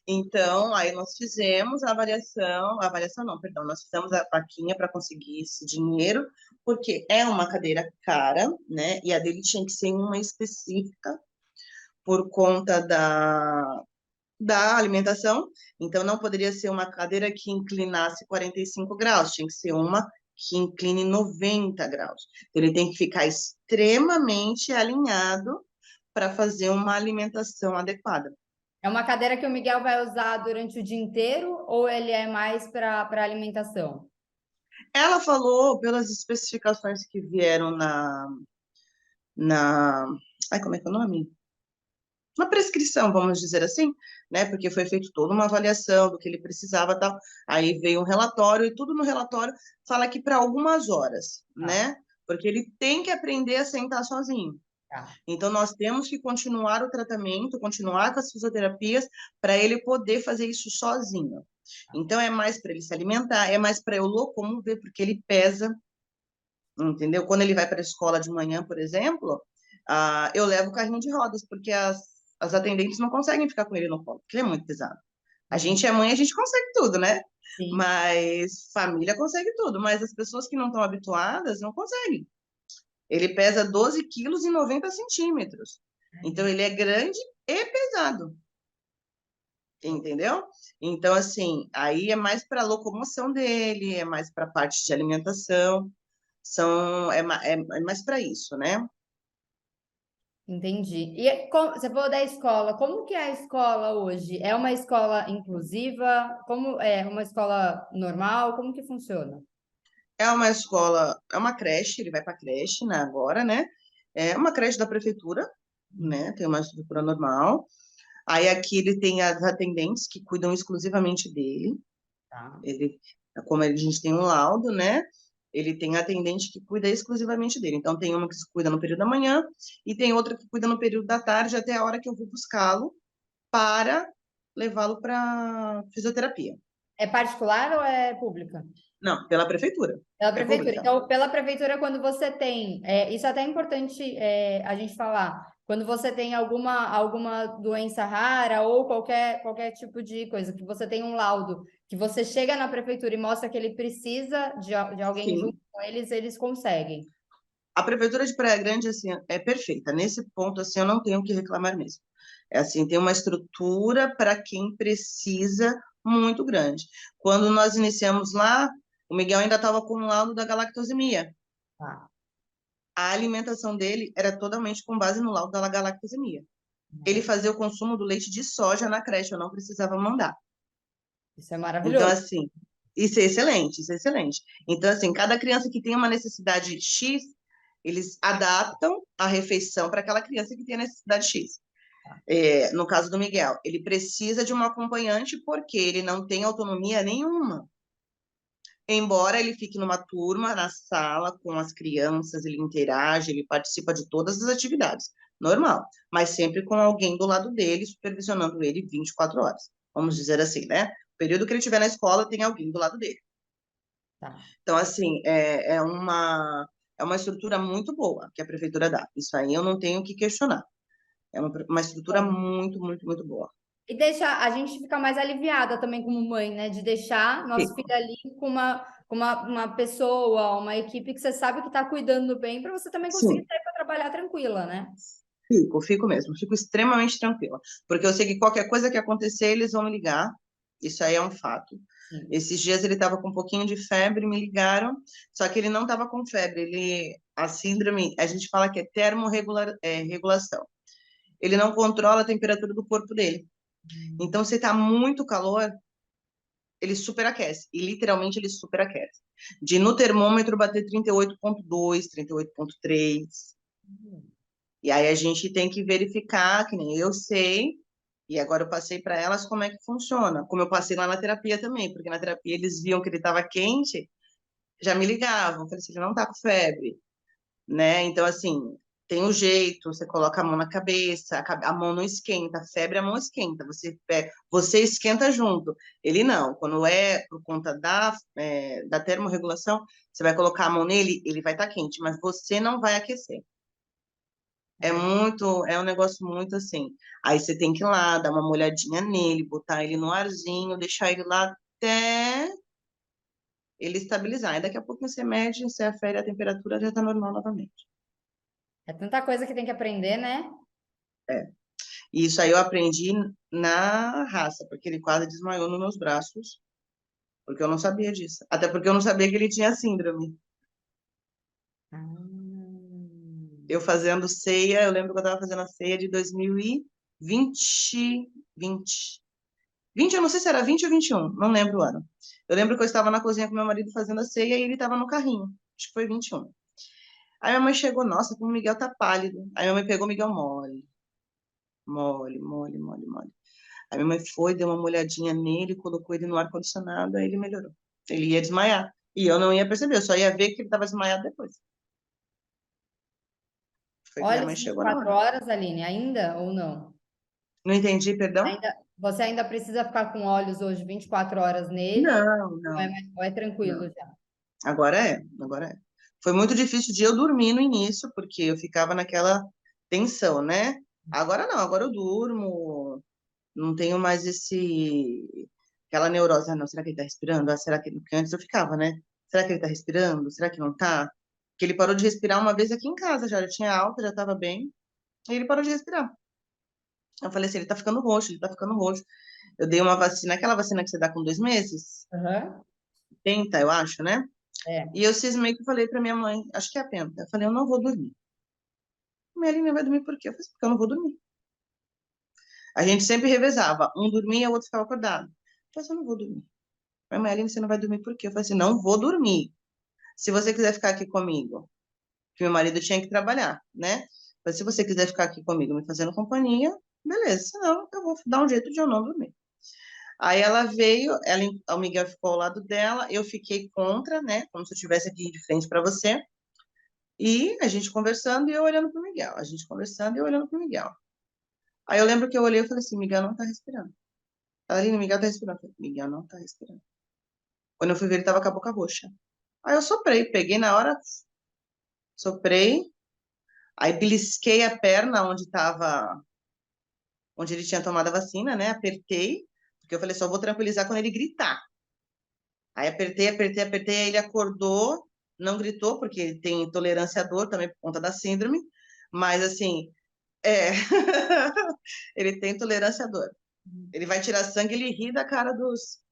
Então, aí nós fizemos a avaliação não, perdão, nós fizemos a vaquinha para conseguir esse dinheiro, porque é uma cadeira cara, né? E a dele tinha que ser uma específica por conta da alimentação, então não poderia ser uma cadeira que inclinasse 45 graus, tinha que ser uma que incline 90 graus. Então, ele tem que ficar extremamente alinhado para fazer uma alimentação adequada. É uma cadeira que o Miguel vai usar durante o dia inteiro ou ele é mais para alimentação? Ela falou, pelas especificações que vieram na, ai, como é que é o nome? Na prescrição, vamos dizer assim, né? Porque foi feito toda uma avaliação do que ele precisava, tal. Aí veio um relatório e tudo no relatório fala que para algumas horas, Tá, né? Porque ele tem que aprender a sentar sozinho. tá. Então, nós temos que continuar o tratamento, continuar com as fisioterapias, para ele poder fazer isso sozinho. Então, é mais para ele se alimentar, é mais para eu locomover, porque ele pesa, entendeu? Quando ele vai para a escola de manhã, por exemplo, eu levo o carrinho de rodas, porque as atendentes não conseguem ficar com ele no colo, porque ele é muito pesado. A Uhum. gente é mãe, a gente consegue tudo, né? Sim. Mas família consegue tudo, mas as pessoas que não estão habituadas não conseguem. Ele pesa 12 quilos e 90 centímetros. Então, ele é grande e pesado, entendeu? Então, assim, aí é mais para a locomoção dele, é mais para a parte de alimentação, é mais para isso, né? Entendi. E você falou da escola. Como que é a escola hoje? É uma escola inclusiva? Como é uma escola normal? Como que funciona? É uma escola, é uma creche, ele vai para creche, né, agora, né? É uma creche da prefeitura, né? Tem uma estrutura normal. Aí aqui ele tem as atendentes que cuidam exclusivamente dele. Tá. Ele, como a gente tem um laudo, né? Ele tem atendente que cuida exclusivamente dele. Então tem uma que se cuida no período da manhã e tem outra que cuida no período da tarde até a hora que eu vou buscá-lo para levá-lo para fisioterapia. É particular ou é pública? Não, pela prefeitura. Pela É prefeitura. pública. Então, pela prefeitura, quando você tem, isso é até importante a gente falar, quando você tem alguma doença rara ou qualquer tipo de coisa, que você tem um laudo, que você chega na prefeitura e mostra que ele precisa de alguém junto Sim. com eles, eles conseguem. A prefeitura de Praia Grande, assim, é perfeita. Nesse ponto, assim, eu não tenho o que reclamar mesmo. É assim, tem uma estrutura para quem precisa muito grande. Quando nós iniciamos lá, o Miguel ainda estava com o laudo da galactosemia. Tá. A alimentação dele era totalmente com base no laudo da galactosemia. Ele fazia o consumo do leite de soja na creche, eu não precisava mandar. Isso é Então, maravilhoso. assim, isso é excelente, isso é excelente. Então, assim, cada criança que tem uma necessidade X, eles adaptam a refeição para aquela criança que tem a necessidade X. No caso do Miguel, ele precisa de um acompanhante porque ele não tem autonomia nenhuma. Embora ele fique numa turma, na sala, com as crianças, ele interage, ele participa de todas as atividades, normal, mas sempre com alguém do lado dele, supervisionando ele 24 horas, vamos dizer assim, né? O período que ele estiver na escola, tem alguém do lado dele. Tá. Então, assim, é uma estrutura muito boa que a prefeitura dá. Isso aí eu não tenho o que questionar. É uma estrutura Bom, muito, muito, muito boa. e deixa a gente ficar mais aliviada também como mãe, né? De deixar nosso filho Fico, ali com uma pessoa, uma equipe que você sabe que está cuidando bem, para você também conseguir sim, sair para trabalhar tranquila, né? fico mesmo, fico extremamente tranquila, porque eu sei que qualquer coisa que acontecer, eles vão me ligar, isso aí é um fato. Sim. Esses dias ele estava com um pouquinho de febre, me ligaram, só que ele não estava com febre, a síndrome, a gente fala que é termorregulação. Ele não controla a temperatura do corpo dele. Então, se está muito calor, ele superaquece, e literalmente ele superaquece. De no termômetro bater 38,2, 38,3. E aí a gente tem que verificar, que nem eu sei, e agora eu passei para elas como é que funciona. Como eu passei lá na terapia também, porque na terapia eles viam que ele estava quente, já me ligavam, falei assim, ele não está com febre, né? Então, assim, tem um jeito, você coloca a mão na cabeça, a mão não esquenta, a febre, a mão esquenta, você esquenta junto. Ele não, quando é por conta da termorregulação, você vai colocar a mão nele, ele vai estar quente, mas você não vai aquecer. É um negócio muito assim. Aí você tem que ir lá, dar uma molhadinha nele, botar ele no arzinho, deixar ele lá até ele estabilizar. E daqui a pouco você mede, você afere a temperatura, já está normal novamente. É tanta coisa que tem que aprender, né? É. E isso aí eu aprendi na raça, porque ele quase desmaiou nos meus braços, porque eu não sabia disso. Até porque eu não sabia que ele tinha síndrome. Ah, Eu fazendo ceia, eu lembro que eu estava fazendo a ceia de 2020, 20, eu não sei se era 20 ou 21, não lembro o ano. Eu lembro que eu estava na cozinha com meu marido fazendo a ceia e ele estava no carrinho. Acho que foi 21. Aí minha mãe chegou, nossa, como o Miguel tá pálido. Aí minha mãe pegou o Miguel mole, mole, mole, mole, mole. Aí minha mãe foi, deu uma molhadinha nele, colocou ele no ar-condicionado, aí ele melhorou. Ele ia desmaiar. E eu não ia perceber, eu só ia ver que ele estava desmaiado depois. Foi que minha olha, mãe as chegou na 24 hora. horas, Aline, ainda ou não? Não entendi, perdão? Você ainda precisa ficar com olhos hoje 24 horas nele? Não, Ou é, não, ou é tranquilo não. já? Agora é, agora é. Foi muito difícil de eu dormir no início, porque eu ficava naquela tensão, né? Agora não, agora eu durmo, não tenho mais aquela neurose. Ah, não, será que ele tá respirando? Ah, será que... Porque antes eu ficava, né? Será que ele tá respirando? Será que não tá? Porque ele parou de respirar uma vez aqui em casa já tinha alta, já tava bem, e ele parou de respirar. Eu falei assim, ele tá ficando roxo, ele tá ficando roxo. Eu dei uma vacina, aquela vacina que você dá com 2 meses, Aham. penta, eu acho, né? É. E eu cismei que falei pra minha mãe, acho que é a penta. Eu falei, eu não vou dormir. Minha linha vai dormir por quê? Eu falei, porque eu não vou dormir. A gente sempre revezava, um dormia, o outro ficava acordado. Eu falei, assim, eu não vou dormir. Mas, Marilene, você não vai dormir por quê? Eu falei assim, não vou dormir. Se você quiser ficar aqui comigo, que meu marido tinha que trabalhar, né? Mas se você quiser ficar aqui comigo me fazendo companhia, beleza. Senão, eu vou dar um jeito de eu não dormir. Aí ela veio, o Miguel ficou ao lado dela, eu fiquei contra, né? Como se eu estivesse aqui de frente para você. E a gente conversando e eu olhando pro Miguel. A gente conversando e eu olhando pro Miguel. Aí eu lembro que eu olhei e falei assim, Miguel não tá respirando. Ela ali, Miguel tá respirando. Eu falei, Miguel não tá respirando. Quando eu fui ver, ele tava com a boca roxa. Aí eu soprei, peguei na hora, soprei, aí belisquei a perna onde ele tinha tomado a vacina, né? Apertei, porque eu falei, só vou tranquilizar quando ele gritar. Aí apertei, apertei, apertei, aí ele acordou, não gritou, porque ele tem intolerância à dor também por conta da síndrome, mas assim, é, ele tem intolerância à dor. Ele vai tirar sangue, ele ri da cara dos,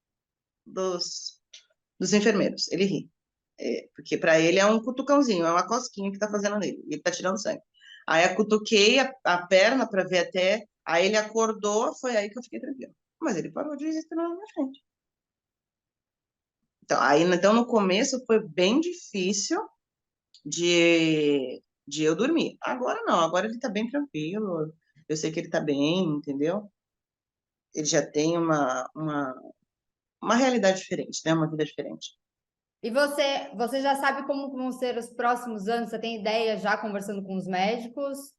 dos enfermeiros, ele ri. É, porque para ele é um cutucãozinho, é uma cosquinha que tá fazendo nele, ele tá tirando sangue. Aí eu cutuquei a perna para ver até, aí ele acordou, foi aí que eu fiquei tranquila. Mas ele parou de respirar na minha frente. Então no começo foi bem difícil de eu dormir. Agora não, agora ele tá bem tranquilo. Eu sei que ele tá bem, entendeu? Ele já tem uma realidade diferente, né? Uma vida diferente. E você já sabe como vão ser os próximos anos? Você tem ideia já conversando com os médicos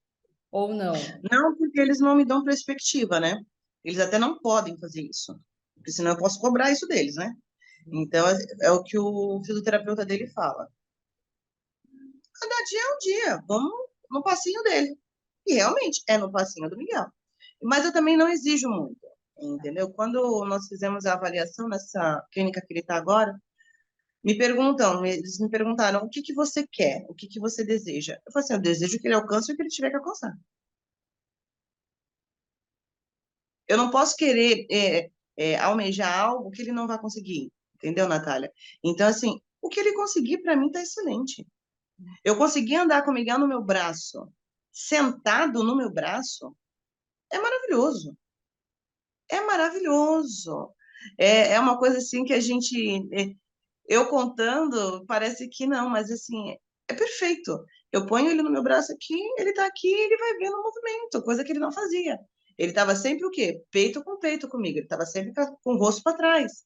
ou não? Não, porque eles não me dão perspectiva, né? Eles até não podem fazer isso, porque senão eu posso cobrar isso deles, né? Então, é o que o fisioterapeuta dele fala. Cada dia é um dia, vamos no passinho dele. E realmente é no passinho do Miguel. Mas eu também não exijo muito, entendeu? Quando nós fizemos a avaliação nessa clínica que ele está agora, eles me perguntaram o que que você quer, o que que você deseja. Eu falei assim, eu desejo que ele alcance o que ele tiver que alcançar. Eu não posso querer almejar algo que ele não vai conseguir, entendeu, Natália? Então, assim, o que ele conseguir, para mim, está excelente. Eu consegui andar com o Miguel no meu braço, sentado no meu braço, é maravilhoso. É maravilhoso. É uma coisa assim que a gente, eu contando, parece que não, mas assim, é perfeito. Eu ponho ele no meu braço aqui, ele tá aqui, ele vai vendo o movimento, coisa que ele não fazia. Ele estava sempre o quê? Peito com peito comigo, ele estava sempre com o rosto para trás.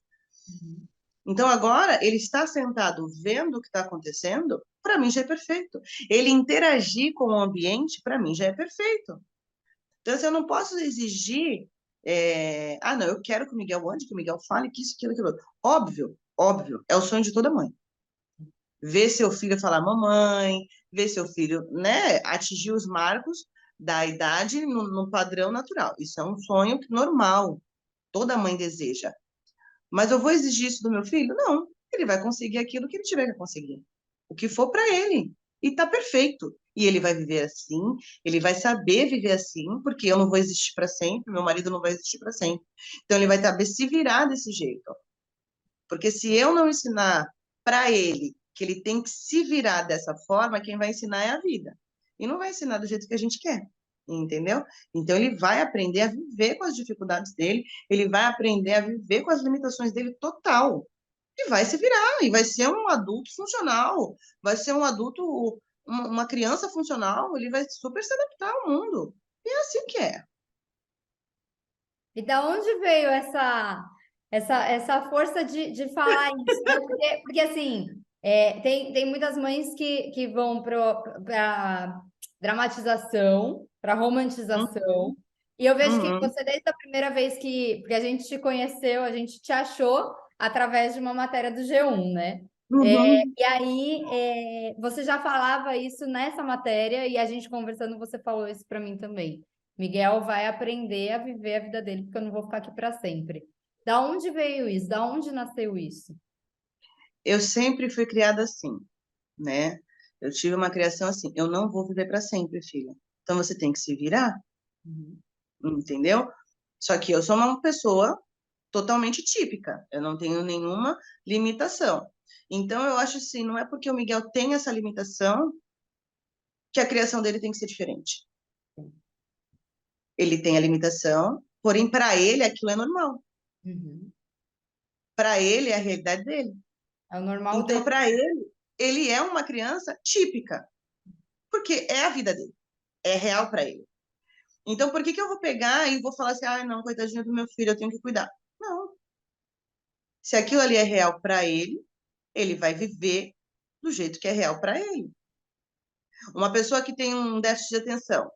Então agora ele está sentado vendo o que está acontecendo, para mim já é perfeito. Ele interagir com o ambiente, para mim já é perfeito. Então, assim, eu não posso exigir, não, eu quero que o Miguel ande, que o Miguel fale, que isso, aquilo, aquilo outro. Óbvio, óbvio, é o sonho de toda mãe. Ver seu filho falar mamãe, ver seu filho, né, atingir os marcos da idade no padrão natural. Isso é um sonho normal, toda mãe deseja. Mas eu vou exigir isso do meu filho? Não, ele vai conseguir aquilo que ele tiver que conseguir. O que for para ele. E tá perfeito. E ele vai viver assim, ele vai saber viver assim, porque eu não vou existir para sempre, meu marido não vai existir para sempre. Então ele vai saber se virar desse jeito. Porque se eu não ensinar para ele que ele tem que se virar dessa forma, quem vai ensinar é a vida. E não vai ensinar do jeito que a gente quer, entendeu? Então ele vai aprender a viver com as dificuldades dele, ele vai aprender a viver com as limitações dele total. E vai se virar, e vai ser um adulto funcional, vai ser um adulto, uma criança funcional, ele vai super se adaptar ao mundo. E é assim que é. E da onde veio essa força de falar isso, né? Porque assim, tem muitas mães que vão para dramatização, para romantização, E eu vejo que Uhum, você, desde a primeira vez que a gente te conheceu, a gente te achou através de uma matéria do G1, né? uhum. E aí, você já falava isso nessa matéria e a gente conversando, você falou isso para mim também. Miguel vai aprender a viver a vida dele, porque eu não vou ficar aqui para sempre. Da onde veio isso? Da onde nasceu isso? Eu sempre fui criada assim, né? Eu tive uma criação assim. Eu não vou viver para sempre, filha. Então você tem que se virar, Uhum. entendeu? Só que eu sou uma pessoa totalmente típica. Eu não tenho nenhuma limitação. Então eu acho assim, não é porque o Miguel tem essa limitação que a criação dele tem que ser diferente. Ele tem a limitação, porém para ele aquilo é normal. Uhum. Para ele é a realidade dele. É o normal Então dele. para ele é uma criança típica, porque é a vida dele, é real para ele. Então por que que eu vou pegar e vou falar assim, ah, não, coitadinho do meu filho, eu tenho que cuidar? Não. Se aquilo ali é real para ele vai viver do jeito que é real para ele. Uma pessoa que tem um déficit de atenção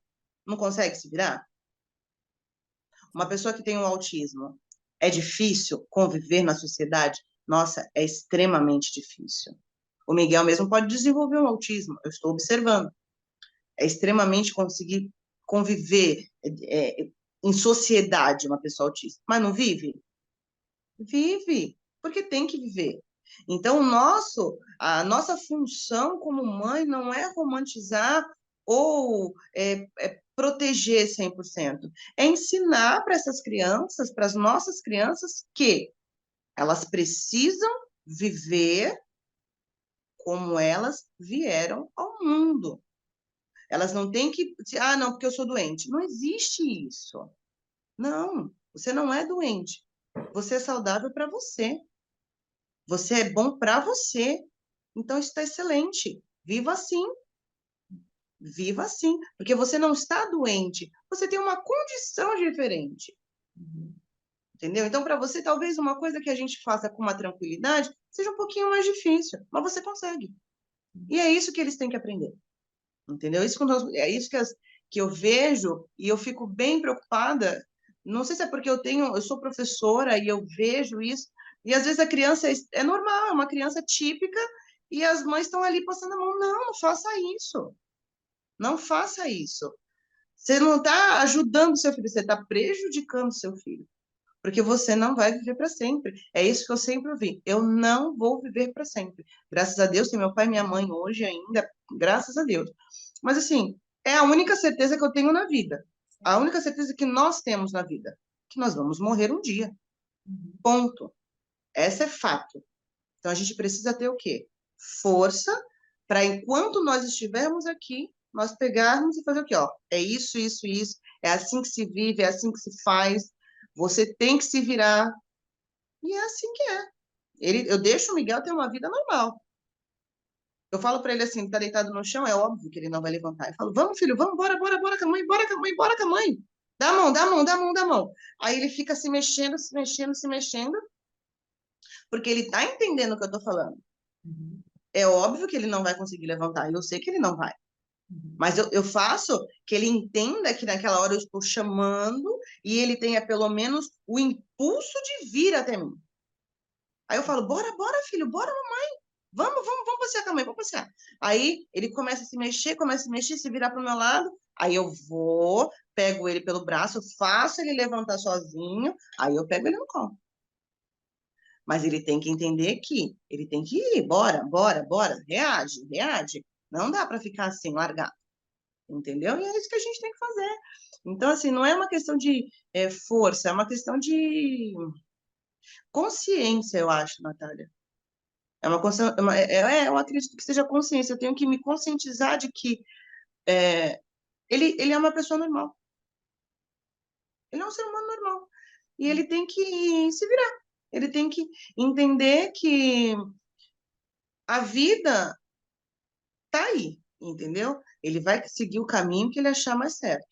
não consegue se virar? Uma pessoa que tem um autismo é difícil conviver na sociedade? Nossa, é extremamente difícil. O Miguel mesmo pode desenvolver um autismo, eu estou observando. É extremamente conseguir conviver em sociedade uma pessoa autista. Mas não vive? Vive, porque tem que viver. Então, a nossa função como mãe não é romantizar ou proteger 100%. É ensinar para essas crianças, para as nossas crianças, que elas precisam viver como elas vieram ao mundo. Elas não têm que dizer, ah, não, porque eu sou doente. Não existe isso. Não, você não é doente. Você é saudável para você. Você é bom para você. Então, isso está excelente. Viva assim. Viva assim. Porque você não está doente. Você tem uma condição diferente. Uhum. Entendeu? Então, para você, talvez uma coisa que a gente faça com uma tranquilidade seja um pouquinho mais difícil. Mas você consegue. E é isso que eles têm que aprender. Entendeu? É isso que eu vejo e eu fico bem preocupada. Não sei se é porque eu sou professora e eu vejo isso. E às vezes a criança é normal, é uma criança típica e as mães estão ali passando a mão. Não, não faça isso. Não faça isso. Você não está ajudando seu filho, você está prejudicando seu filho. Porque você não vai viver para sempre. É isso que eu sempre ouvi. Eu não vou viver para sempre. Graças a Deus, tem meu pai e minha mãe hoje ainda, graças a Deus. Mas assim, é a única certeza que eu tenho na vida. A Sim. única certeza que nós temos na vida, que nós vamos morrer um dia. Uhum. Ponto. Essa é fato. Então a gente precisa ter o quê? Força para enquanto nós estivermos aqui, nós pegarmos e fazer o quê? Ó, é isso, isso, isso. É assim que se vive, é assim que se faz. Você tem que se virar. E é assim que é. Eu deixo o Miguel ter uma vida normal. Eu falo para ele assim, tá deitado no chão, é óbvio que ele não vai levantar. Eu falo, vamos, filho, vamos, bora, bora, bora com a mãe, bora com a mãe, bora com a mãe. Dá a mão, dá a mão, dá a mão, dá a mão. Aí ele fica se mexendo, se mexendo, se mexendo, porque ele tá entendendo o que eu tô falando. Uhum. É óbvio que ele não vai conseguir levantar, eu sei que ele não vai. Uhum. Mas eu faço que ele entenda que naquela hora eu estou chamando e ele tenha pelo menos o impulso de vir até mim. Aí eu falo, bora, bora, filho, bora, vamos, vamos, vamos passear com a mãe, vamos passear. Aí ele começa a se mexer, se virar para o meu lado. Aí eu vou, pego ele pelo braço, faço ele levantar sozinho. Aí eu pego ele no colo. Mas ele tem que entender que ele tem que ir, bora, bora, bora, reage, reage. Não dá para ficar assim, largado, entendeu? E é isso que a gente tem que fazer. Então, assim, não é uma questão de força, é uma questão de consciência, eu acho, Natália. É uma, eu acredito que seja consciência. Eu tenho que me conscientizar de que é, ele é uma pessoa normal. Ele é um ser humano normal. E ele tem que se virar. Ele tem que entender que a vida tá aí, entendeu? Ele vai seguir o caminho que ele achar mais certo,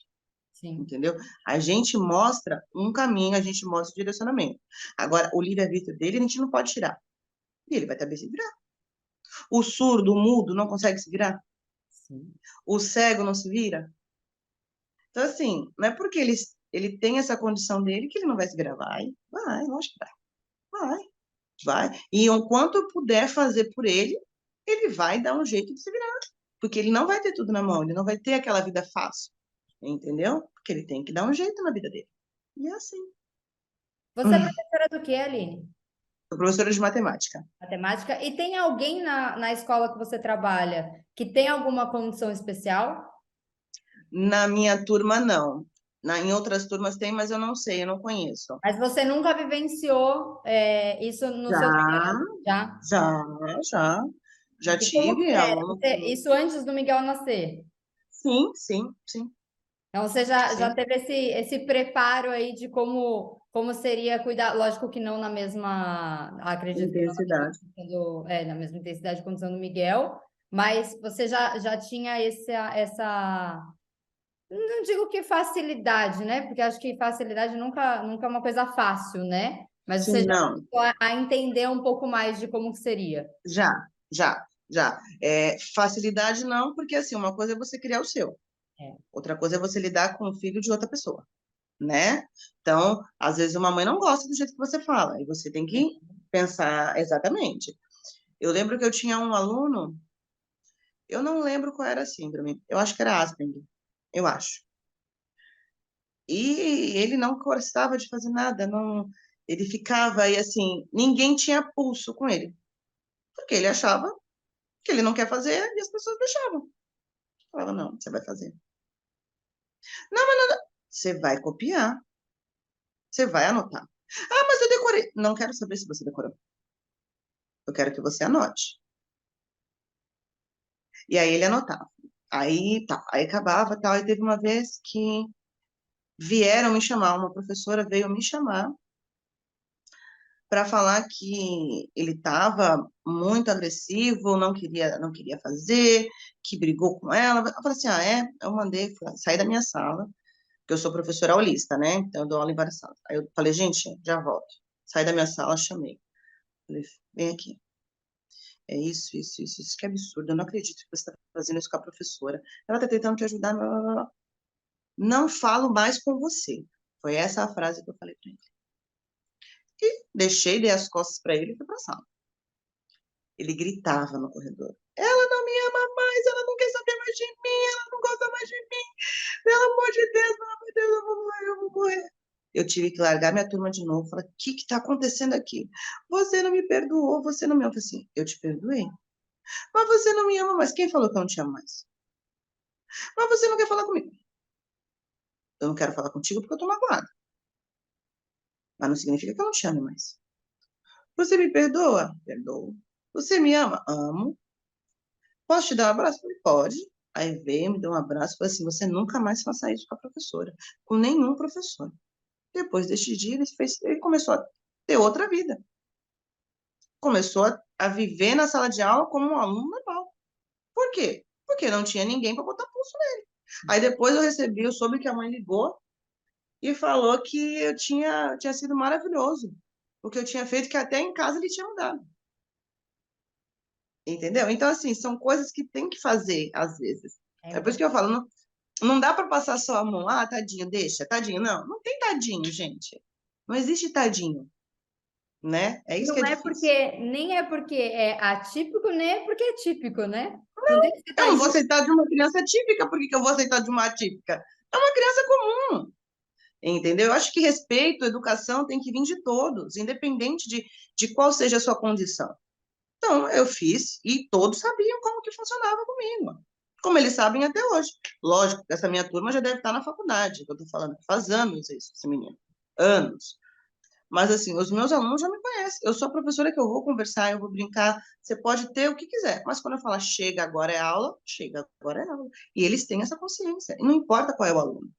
Sim. entendeu? A gente mostra um caminho, a gente mostra o direcionamento. Agora, o livre-arbítrio dele a gente não pode tirar. E ele vai também se virar. O surdo, o mudo, não consegue se virar. Sim. O cego não se vira. Então, assim, não é porque ele Ele tem essa condição dele que ele não vai se virar. Vai, lógico que vai, vai. E enquanto eu puder fazer por ele, ele vai dar um jeito de se virar. Porque ele não vai ter tudo na mão, ele não vai ter aquela vida fácil, entendeu? Porque ele tem que dar um jeito na vida dele. E é assim. Você é professora do quê, Aline? Sou professora de matemática. Matemática. E tem alguém na escola que você trabalha que tem alguma condição especial? Na minha turma, não. Em outras turmas tem, mas eu não sei, eu não conheço. Mas você nunca vivenciou isso no seu Já, trabalho, já? já, já. Já E como tive que é? aluno. Isso antes do Miguel nascer? Sim, sim, sim, Então você já sim. teve esse preparo aí de como seria cuidar, lógico que não na mesma, acredito que não na mesma, Intensidade. na mesma intensidade de condição do Miguel, mas você já tinha não digo que facilidade, né? Porque acho que facilidade nunca é uma coisa fácil, né? Mas você Sim, já não. começou a entender um pouco mais de como que seria. Já, já. Facilidade não, porque assim, uma coisa é você criar o seu, É. outra coisa é você lidar com o filho de outra pessoa, né? Então, às vezes uma mãe não gosta do jeito que você fala, e você tem que pensar exatamente. Eu lembro que eu tinha um aluno, eu não lembro qual era a síndrome, eu acho que era Asperger, eu acho. E ele não gostava de fazer nada, não, ele ficava aí assim, ninguém tinha pulso com ele, porque ele achava que ele não quer fazer e as pessoas deixavam. Falava, não, você vai fazer. Não, mas não, você vai copiar, você vai anotar. Ah, mas eu decorei. Não quero saber se você decorou. Eu quero que você anote. E aí ele anotava. Aí tá, aí acabava, tal. E teve uma vez que vieram me chamar, uma professora veio me chamar para falar que ele estava muito agressivo, não queria fazer, que brigou com ela. Eu falei assim, ah, é? Eu mandei, sair da minha sala, porque eu sou professora aulista, né? Então eu dou aula em várias salas. Aí eu falei, gente, já volto. Saí da minha sala, chamei. Falei, vem aqui. É isso, que absurdo. Eu não acredito que você está fazendo isso com a professora. Ela está tentando te ajudar. Blá, blá, blá. Não falo mais com você. Foi essa a frase que eu falei para ele. E deixei, dei as costas para ele e fui para a sala. Ele gritava no corredor. Ela não me ama mais, ela não quer saber mais de mim, ela não gosta mais de mim. Pelo amor de Deus, pelo amor de Deus, eu vou morrer. Eu tive que largar minha turma de novo. Falar, o que está acontecendo aqui? Você não me perdoou, você não me ama. Eu falei assim, eu te perdoei. Mas você não me ama mais. Quem falou que eu não te amo mais? Mas você não quer falar comigo. Eu não quero falar contigo porque eu tô magoada. Mas não significa que eu não te ame mais. Você me perdoa? Perdoo. Você me ama? Amo. Posso te dar um abraço? Falei, pode. Aí veio, me deu um abraço e falou assim: você nunca mais faça isso com a professora, com nenhum professor. Depois deste dia, ele começou a ter outra vida. Começou a viver na sala de aula como um aluno normal. Por quê? Porque não tinha ninguém para botar pulso nele. Aí depois eu soube que a mãe ligou e falou que eu tinha sido maravilhoso, o que eu tinha feito, que até em casa ele tinha mudado. Entendeu? Então, assim, são coisas que tem que fazer, às vezes. É É por isso que eu importante. falo, não dá para passar só a mão, ah, tadinho, deixa, tadinho. Não, não tem tadinho, gente. Não existe tadinho, né? É isso que é Não é difícil. porque, nem é porque é atípico, nem é porque é típico, né? Não tem que ser Eu não vou tadinho. aceitar de uma criança típica, por que que eu vou aceitar de uma atípica? É uma criança comum, entendeu? Eu acho que respeito, educação tem que vir de todos, independente de qual seja a sua condição. Então, eu fiz e todos sabiam como que funcionava comigo. Como eles sabem até hoje. Lógico, essa minha turma já deve estar na faculdade, que eu estou falando que faz anos isso, esse menino. Anos. Mas, assim, os meus alunos já me conhecem. Eu sou a professora que eu vou conversar, eu vou brincar. Você pode ter o que quiser. Mas quando eu falar chega, agora é aula, chega, agora é aula. E eles têm essa consciência. E não importa qual é o aluno.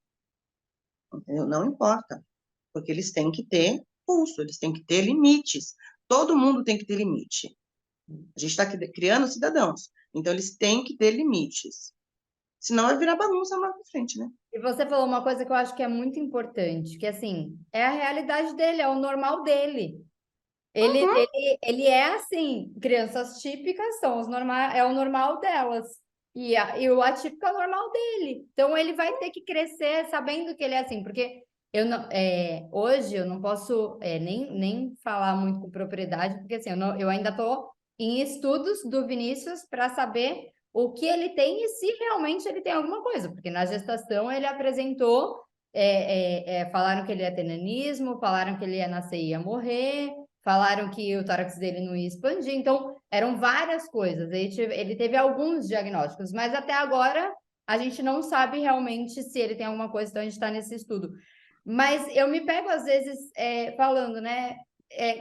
Entendeu? Não importa. Porque eles têm que ter pulso, eles têm que ter limites. Todo mundo tem que ter limite. A gente está criando cidadãos, então eles têm que ter limites. Senão vai virar bagunça lá na frente, né? E você falou uma coisa que eu acho que é muito importante, que assim, é a realidade dele, é o normal dele. Uhum. Ele é assim, crianças típicas são é o normal delas. E o atípico é o normal dele. Então ele vai ter que crescer sabendo que ele é assim, porque Hoje eu não posso nem falar muito com propriedade, porque assim, eu ainda estou em estudos do Vinícius para saber o que ele tem e se realmente ele tem alguma coisa, porque na gestação ele apresentou, falaram que ele ia ter nanismo, falaram que ele ia nascer e ia morrer, falaram que o tórax dele não ia expandir, então eram várias coisas. Ele teve alguns diagnósticos, mas até agora a gente não sabe realmente se ele tem alguma coisa, então a gente está nesse estudo. Mas eu me pego, às vezes, falando, né?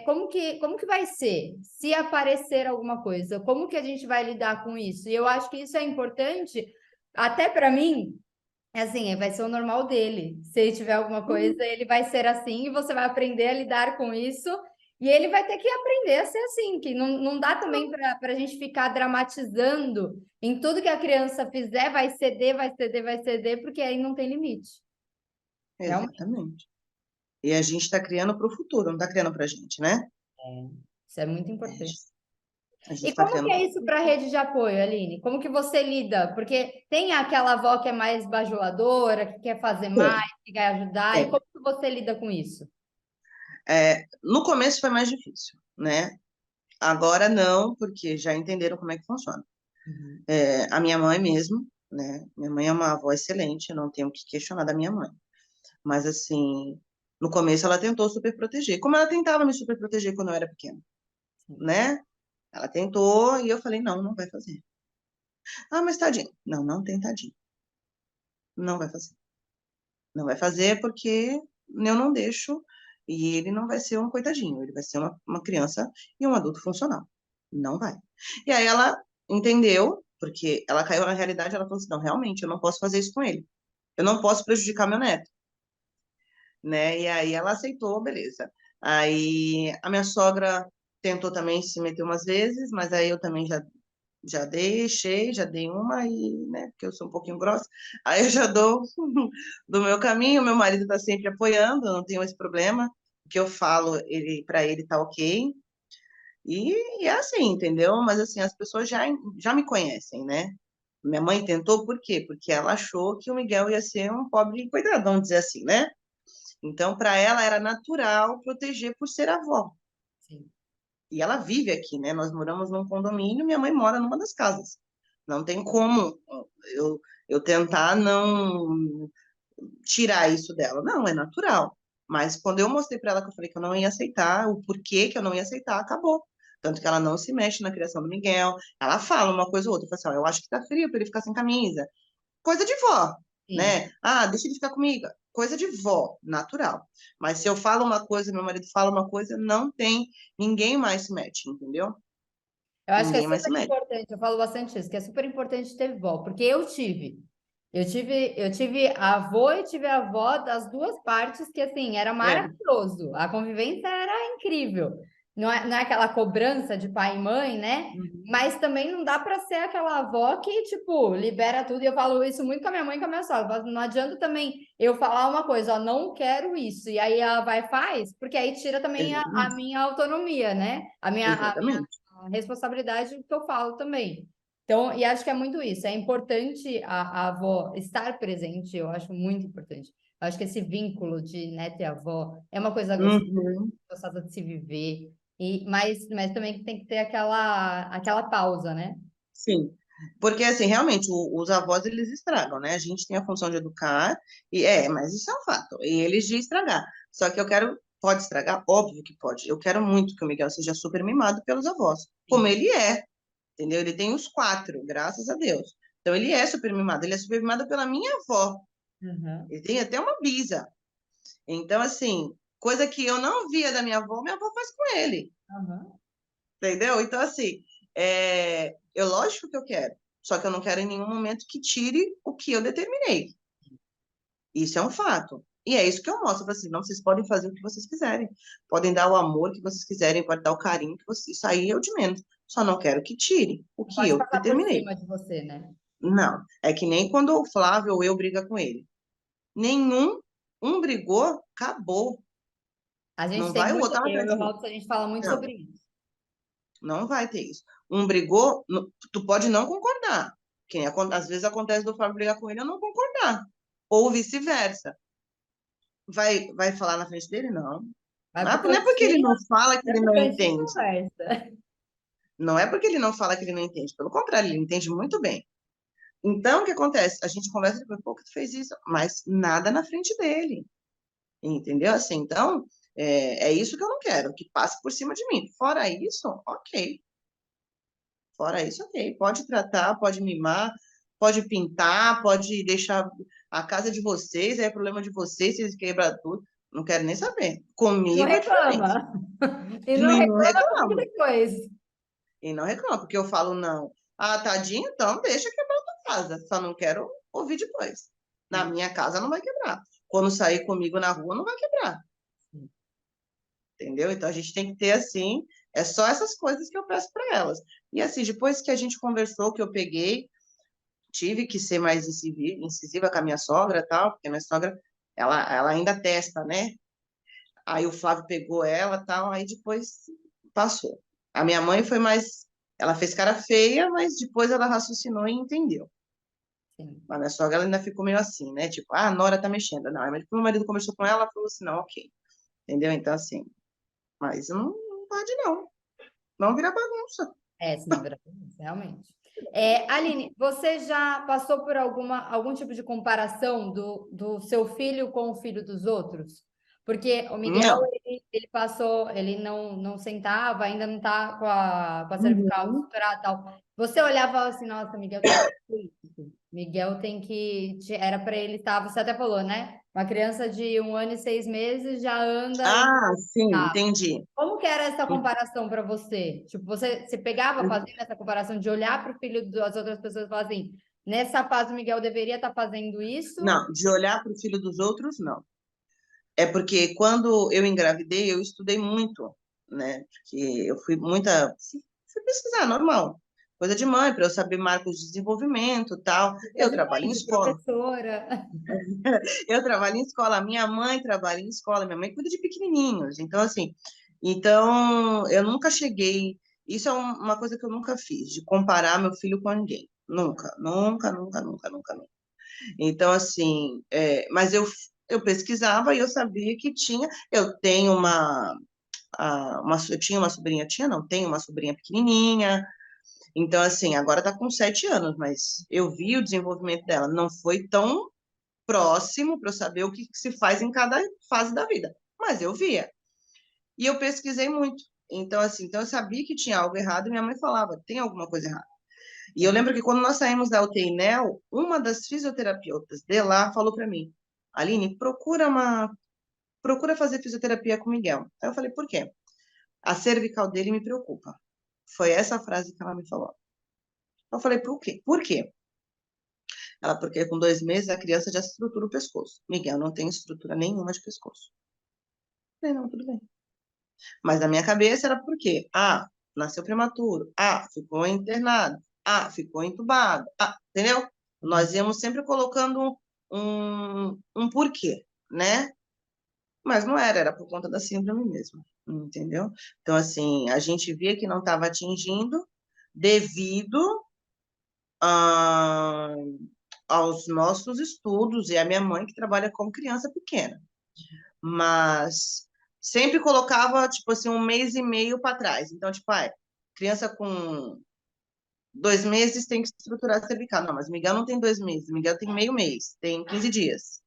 Como que vai ser se aparecer alguma coisa? Como que a gente vai lidar com isso? E eu acho que isso é importante, até para mim, assim, vai ser o normal dele. Se ele tiver alguma coisa, ele vai ser assim e você vai aprender a lidar com isso. E ele vai ter que aprender a ser assim, que não dá também para a gente ficar dramatizando em tudo que a criança fizer, vai ceder, vai ceder, vai ceder, porque aí não tem limite. Realmente. Exatamente. E a gente está criando para o futuro, não está criando para a gente, né? Isso é muito É, importante. a gente E está como que criando é para o isso para a futuro. rede de apoio, Aline? Como que você lida? Porque tem aquela avó que é mais bajuladora, que quer fazer mais, Tem, que quer ajudar. E tem. como que você lida com isso? No começo foi mais difícil, né? Agora não, porque já entenderam como é que funciona. Uhum. A minha mãe mesmo, né? Minha mãe é uma avó excelente, eu não tenho o que questionar da minha mãe. Mas, assim, no começo ela tentou super proteger, como ela tentava me super proteger quando eu era pequena, né? Ela tentou e eu falei, não, não vai fazer. Ah, mas tadinho. Não, não tem tadinho. Não vai fazer. Não vai fazer porque eu não deixo e ele não vai ser um coitadinho, ele vai ser uma criança e um adulto funcional. Não vai. E aí ela entendeu, porque ela caiu na realidade, ela falou assim, não, realmente, eu não posso fazer isso com ele. Eu não posso prejudicar meu neto, né? E aí ela aceitou, beleza. Aí a minha sogra tentou também se meter umas vezes, mas aí eu também já deixei, já dei uma e, né, porque eu sou um pouquinho grossa, aí eu já dou do meu caminho, meu marido está sempre apoiando, eu não tenho esse problema, o que eu falo, ele para ele tá ok, e é assim, entendeu? Mas assim, as pessoas já me conhecem, né? Minha mãe tentou, por quê? Porque ela achou que o Miguel ia ser um pobre coitado, vamos dizer assim, né? Então, para ela era natural proteger por ser avó. Sim. E ela vive aqui, né? Nós moramos num condomínio, minha mãe mora numa das casas. Não tem como eu tentar não tirar isso dela. Não, é natural. Mas quando eu mostrei para ela que eu falei que eu não ia aceitar, o porquê que eu não ia aceitar, acabou. Tanto que ela não se mexe na criação do Miguel. Ela fala uma coisa ou outra. Fala assim, ó, eu acho que tá frio para ele ficar sem camisa. Coisa de vó, Sim. né? Ah, deixa ele ficar comigo. Coisa de vó, natural. Mas se eu falo uma coisa, meu marido fala uma coisa, não tem, ninguém mais se mete, entendeu? Eu acho que é Ninguém mais se super mete. importante, eu falo bastante isso, que é super importante ter vó, porque eu tive. Eu tive avô e tive avó das duas partes, que assim, era É, maravilhoso. A convivência era incrível. Não é aquela cobrança de pai e mãe, né? uhum, Mas também não dá para ser aquela avó que, tipo, libera tudo. E eu falo isso muito com a minha mãe e com a minha sogra. Eu falo, não adianta também eu falar uma coisa, ó, não quero isso. E aí ela vai e faz, porque aí tira também a exatamente, minha autonomia, né? A minha exatamente. a responsabilidade que eu falo também. Então, e acho que é muito isso. É importante a avó estar presente, eu acho muito importante. Eu acho que esse vínculo de neto e avó é uma coisa Uhum, gostosa de se viver. Mas também tem que ter aquela pausa, né? sim. Porque, assim, realmente, os avós, eles estragam, né? A gente tem a função de educar, mas isso é um fato, e eles de estragar. Só que eu quero, pode estragar? Óbvio que pode. Eu quero muito que o Miguel seja super mimado pelos avós, como Sim. ele é, entendeu? Ele tem os quatro, graças a Deus. Então, ele é super mimado. Ele é super mimado pela minha avó. Uhum. Ele tem até uma bisa. Então, assim, coisa que eu não via da minha avó faz com ele, Uhum. entendeu? Então, assim, lógico que eu quero, só que eu não quero em nenhum momento que tire o que eu determinei. Isso é um fato. E é isso que eu mostro para vocês. Não, vocês podem fazer o que vocês quiserem. Podem dar o amor que vocês quiserem, pode dar o carinho que vocês. Isso aí é o de menos. Só não quero que tire o Não que pode eu passar por determinei. cima de você, né? Não. É que nem quando o Flávio ou eu briga com ele. Nenhum, um brigou, acabou. A gente Não tem vai o muito, outro, ah, eu e o tadinho. Robson, a gente fala muito Não, sobre isso. não vai ter isso. Um brigou, tu pode não concordar. Às vezes acontece do Flávio brigar com ele, eu não concordar. Ou vice-versa. vai falar na frente dele? Não. Vai Não pro é, não é porque ele cantinho, não fala que vai ele pro não cantinho e entende. conversa. Não é porque ele não fala que ele não entende. Pelo contrário, ele entende muito bem. Então, o que acontece? A gente conversa depois, pô, que tu fez isso, mas nada na frente dele. Entendeu? Assim, então, é isso que eu não quero, que passe por cima de mim. Fora isso, ok. Fora isso, ok. Pode tratar, pode mimar, pode pintar, pode deixar a casa de vocês, é problema de vocês, vocês quebram tudo. Não quero nem saber. Não Comigo é diferente. reclama. E não E não reclama comigo reclama. depois. E não reclama, porque eu falo não. Ah, tadinho, então deixa quebrar a tua casa. Só não quero ouvir depois. Na minha casa não vai quebrar. Quando sair comigo na rua, não vai quebrar. Entendeu? Então a gente tem que ter assim, é só essas coisas que eu peço para elas. E assim, depois que a gente conversou, que eu peguei, tive que ser mais incisiva com a minha sogra, tal, porque a minha sogra, ela ainda testa, né? Aí o Flávio pegou ela, tal, aí depois passou. A minha mãe foi mais, ela fez cara feia, mas depois ela raciocinou e entendeu. Sim. A minha sogra ela ainda ficou meio assim, né? Tipo, ah, a Nora tá mexendo. Não, mas depois meu marido conversou com ela, ela falou assim, não, ok. Entendeu? Então, assim, mas não pode não. Não vira bagunça. É, senão vira bagunça, realmente. Aline, você já passou por algum tipo de comparação do seu filho com o filho dos outros? Porque o Miguel, Não. ele passou, ele não sentava, ainda não está com a cervical Uhum. estruturada e tal. Você olhava e falava assim, nossa, Miguel tem que ser isso. Miguel tem que. Era para ele estar, você até falou, né? Uma criança de 1 ano e 6 meses já anda e Ah, sim, tá. entendi. Como que era essa comparação para você? Tipo, você pegava fazendo essa comparação de olhar para o filho das outras pessoas e falar assim, nessa fase o Miguel deveria estar fazendo isso? Não, de olhar para o filho dos outros, não. É porque quando eu engravidei, eu estudei muito, né? Porque eu fui pesquisar, normal. Coisa de mãe, para eu saber marcos de desenvolvimento, tal. Coisa Eu de trabalho mãe, em de escola. professora. Eu trabalho em escola, minha mãe trabalha em escola, minha mãe cuida de pequenininhos. Então, assim, então eu nunca cheguei. Isso é uma coisa que eu nunca fiz, de comparar meu filho com ninguém. Nunca, nunca, nunca, nunca, nunca, nunca. Então, assim, mas eu pesquisava e eu sabia que tinha. Eu tenho eu tinha uma sobrinha, tinha, não, tenho uma sobrinha pequenininha. Então, assim, agora está com 7 anos, mas eu vi o desenvolvimento dela. Não foi tão próximo para eu saber o que se faz em cada fase da vida, mas eu via. E eu pesquisei muito. Então, assim, então eu sabia que tinha algo errado e minha mãe falava, tem alguma coisa errada. E eu lembro que quando nós saímos da UTI Nel, uma das fisioterapeutas de lá falou para mim, Aline, procura fazer fisioterapia com o Miguel. Aí eu falei, por quê? A cervical dele me preocupa. Foi essa frase que ela me falou. Eu falei, por quê? Por quê? Ela, porque com 2 meses a criança já estrutura o pescoço. Miguel não tem estrutura nenhuma de pescoço. Eu falei, não, tudo bem. Mas na minha cabeça era por quê? Ah, nasceu prematuro. Ah, ficou internado. Ah, ficou entubado. Ah, entendeu? Nós íamos sempre colocando um porquê, né? Mas não era por conta da síndrome mesmo, entendeu? Então, assim, a gente via que não estava atingindo devido a, aos nossos estudos e a minha mãe que trabalha com criança pequena. Mas sempre colocava, tipo assim, 1 mês e meio para trás. Então, tipo, criança com 2 meses tem que estruturar cervical. Não, mas Miguel não tem 2 meses, Miguel tem meio mês, tem 15 dias.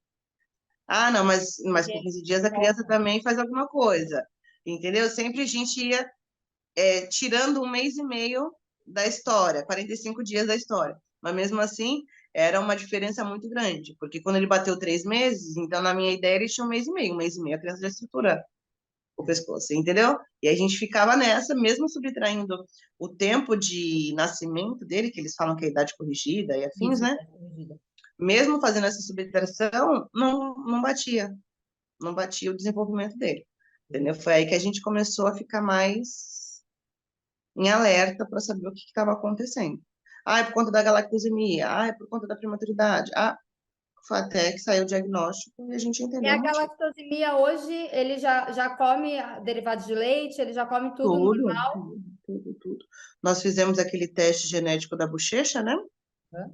Ah, não, mas com 15 dias a criança também faz alguma coisa, entendeu? Sempre a gente ia tirando 1 mês e meio da história, 45 dias da história. Mas mesmo assim, era uma diferença muito grande, porque quando ele bateu 3 meses, então na minha ideia ele tinha 1 mês e meio a criança já estrutura o pescoço, entendeu? E a gente ficava nessa, mesmo subtraindo o tempo de nascimento dele, que eles falam que é a idade corrigida e afins, Isso, né? tá corrigida. Mesmo fazendo essa subtração, não batia, não batia o desenvolvimento dele, entendeu? Foi aí que a gente começou a ficar mais em alerta para saber o que estava acontecendo. Ah, é por conta da galactosemia, ah, é por conta da prematuridade, ah, foi até que saiu o diagnóstico e a gente E entendeu a o motivo. galactosemia hoje, ele já come derivados de leite, ele já come tudo Tudo, normal? tudo, tudo, tudo. Nós fizemos aquele teste genético da bochecha, né? Hã?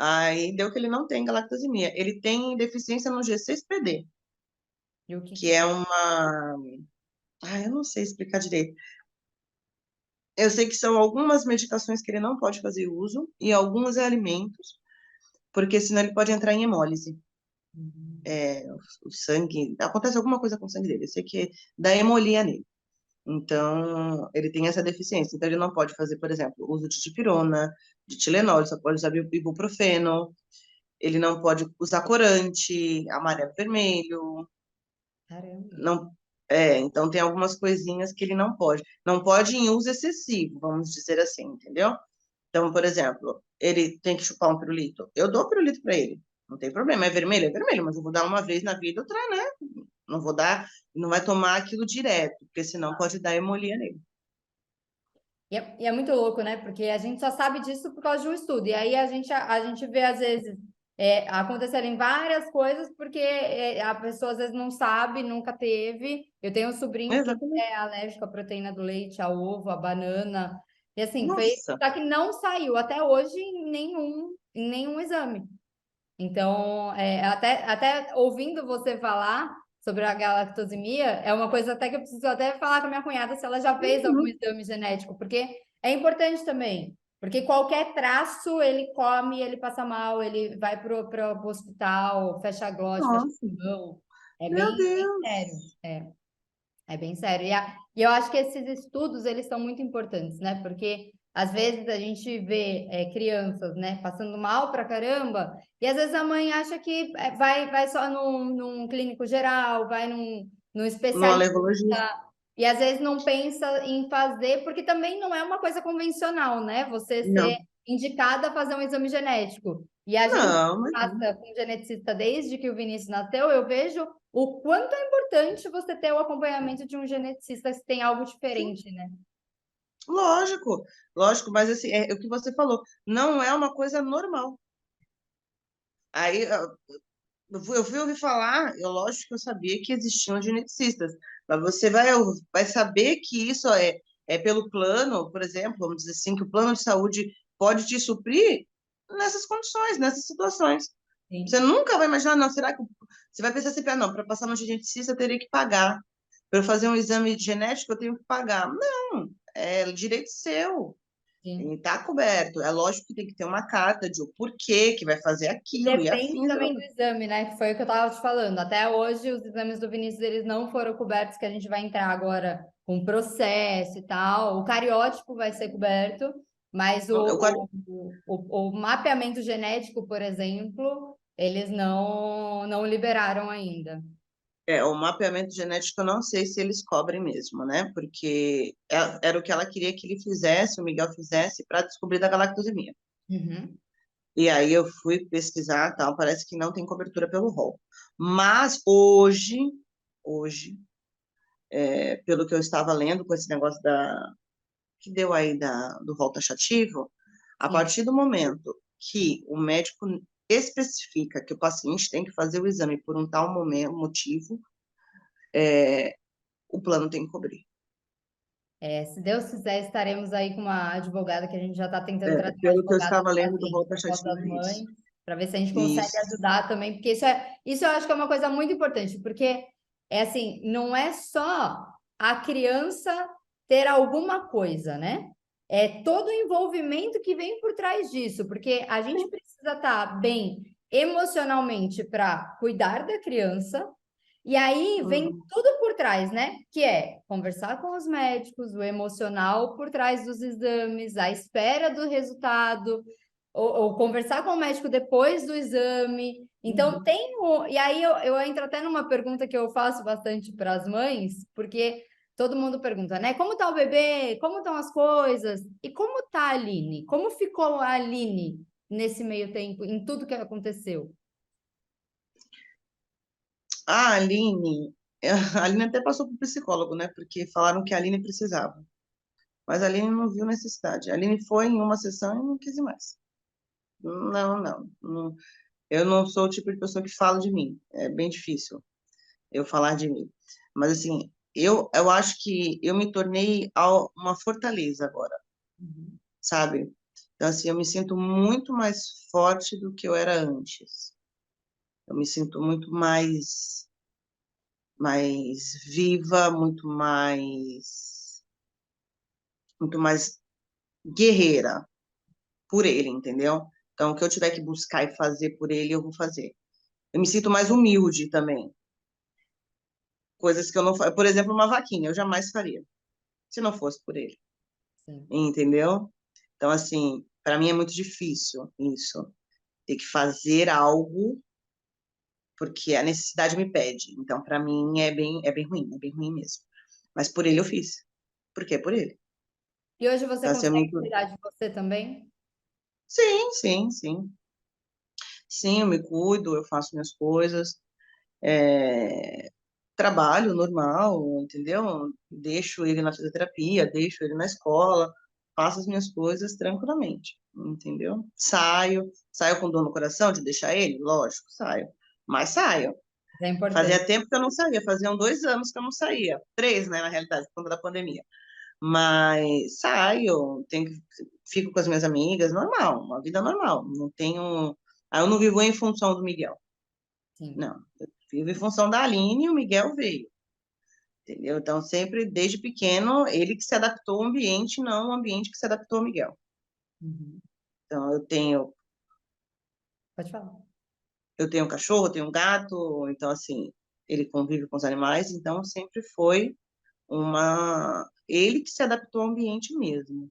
Aí deu que ele não tem galactosemia. Ele tem deficiência no G6PD. E o que que é uma... Ah, eu não sei explicar direito. Eu sei que são algumas medicações que ele não pode fazer uso e alguns alimentos, porque senão ele pode entrar em hemólise. Uhum. É, o sangue, acontece alguma coisa com o sangue dele. Eu sei que dá hemolia nele. Então, ele tem essa deficiência. Então, ele não pode fazer, por exemplo, uso de dipirona, de Tilenol, ele só pode usar ibuprofeno, ele não pode usar corante, amarelo, vermelho, Caramba. não, então tem algumas coisinhas que ele não pode. Não pode em uso excessivo, vamos dizer assim, entendeu? Então, por exemplo, ele tem que chupar um pirulito. Eu dou pirulito para ele. Não tem problema. É vermelho, mas eu vou dar uma vez na vida, outra, né? Não vou dar, não vai tomar aquilo direto, porque senão pode dar hemolia nele. E é muito louco, né? Porque a gente só sabe disso por causa de um estudo. E aí a gente vê, às vezes, acontecerem várias coisas porque a pessoa, às vezes, não sabe, nunca teve. Eu tenho um sobrinho que Exatamente. é alérgico à proteína do leite, ao ovo, à banana. E, assim, fez... Nossa, Só que não saiu até hoje em nenhum exame. Então, até ouvindo você falar sobre a galactosemia, é uma coisa até que eu preciso até falar com a minha cunhada se ela já fez algum uhum. exame genético, porque é importante também. Porque qualquer traço ele come, ele passa mal, ele vai pro hospital, fecha a glote, fecha Nossa, a mão. É meu bem sério. Deus. É bem sério. E eu acho que esses estudos, eles são muito importantes, né? Porque às vezes a gente vê crianças, né, passando mal pra caramba, e às vezes a mãe acha que vai só num clínico geral, vai num No especialista, alergologista. e às vezes não pensa em fazer, porque também não é uma coisa convencional, né? Você ser Não, indicada a fazer um exame genético. E a gente não, imagina. passa com geneticista desde que o Vinícius nasceu, eu vejo o quanto é importante você ter o acompanhamento de um geneticista se tem algo Sim, diferente, né? lógico, lógico, mas assim, é o que você falou, não é uma coisa normal. Aí eu fui ouvir falar, lógico que eu sabia que existiam geneticistas, mas você vai saber que isso é pelo plano, por exemplo, vamos dizer assim, que o plano de saúde pode te suprir nessas condições, nessas situações. Você Sim, nunca vai imaginar, não, será que você vai pensar sempre, não, para passar no geneticista eu teria que pagar. Para eu fazer um exame genético eu tenho que pagar. Não, é direito seu. sim. Está coberto. É lógico que tem que ter uma carta de o porquê que vai fazer E aquilo e depende afins. também do exame, né? Que foi o que eu estava te falando. Até hoje, os exames do Vinícius, eles não foram cobertos, que a gente vai entrar agora com processo e tal. O cariótipo vai ser coberto, mas Eu, o mapeamento genético, por exemplo, eles não liberaram ainda. o mapeamento genético eu não sei se eles cobrem mesmo, né? Porque era o que ela queria que ele fizesse, o Miguel fizesse, para descobrir da galactosemia. Uhum. E aí eu fui pesquisar, tal, parece que não tem cobertura pelo rol. Mas hoje, pelo que eu estava lendo com esse negócio que deu aí do rol taxativo, a Sim. partir do momento que o médico especifica que o paciente tem que fazer o exame por um tal motivo, o plano tem que cobrir. Se Deus quiser, estaremos aí com uma advogada que a gente já está tentando trazer uma Pelo que eu advogada estava do lendo do rol paciente por causa taxativo, das é isso. mães, para ver se a gente consegue Isso. ajudar também, porque isso eu acho que é uma coisa muito importante, porque é assim, não é só a criança ter alguma coisa, né? É todo o envolvimento que vem por trás disso, porque a gente precisa estar bem emocionalmente para cuidar da criança, e aí vem Uhum. tudo por trás, né? Que é conversar com os médicos, o emocional por trás dos exames, a espera do resultado, ou conversar com o médico depois do exame. Então, Uhum. E aí eu entro até numa pergunta que eu faço bastante para as mães, porque todo mundo pergunta, né? Como tá o bebê? Como estão as coisas? E como tá a Aline? Como ficou a Aline nesse meio tempo, em tudo que aconteceu? A Aline, a Aline até passou para o psicólogo, né? Porque falaram que a Aline precisava. Mas a Aline não viu necessidade. A Aline foi em uma sessão e não quis ir mais. Não, não, não. Eu não sou o tipo de pessoa que fala de mim. É bem difícil eu falar de mim. Mas, assim, eu acho que eu me tornei uma fortaleza agora, Uhum. sabe? Então, assim, eu me sinto muito mais forte do que eu era antes. Eu me sinto muito mais mais viva, muito mais guerreira por ele, entendeu? Então, o que eu tiver que buscar e fazer por ele, eu vou fazer. Eu me sinto mais humilde também. Coisas que eu não faço. Por exemplo, uma vaquinha, eu jamais faria, se não fosse por ele, Sim. entendeu? Então, assim, para mim é muito difícil isso. Ter que fazer algo porque a necessidade me pede. Então, para mim, é bem ruim mesmo. Mas por ele eu fiz. Porque é por ele. E hoje você Então, assim, é consegue muito... cuidar de você também? Sim, sim, sim. Sim, eu me cuido, eu faço minhas coisas. É, trabalho normal, entendeu? Deixo ele na fisioterapia, deixo ele na escola, faço as minhas coisas tranquilamente, entendeu? Saio com dor no coração de deixar ele? Lógico, saio. Mas saio. É importante. Fazia tempo que eu não saía, faziam 2 anos que eu não saía. 3, né, na realidade, por conta da pandemia. Mas saio, fico com as minhas amigas, normal, uma vida normal. Não tenho. Eu não vivo em função do Miguel. Sim. Não, eu vivo em função da Aline e o Miguel veio, entendeu? Então, sempre, desde pequeno, ele que se adaptou ao ambiente, não o ambiente que se adaptou ao Miguel. Uhum. Então, Pode falar. eu tenho um cachorro, eu tenho um gato, então, assim, ele convive com os animais, então sempre foi ele que se adaptou ao ambiente mesmo.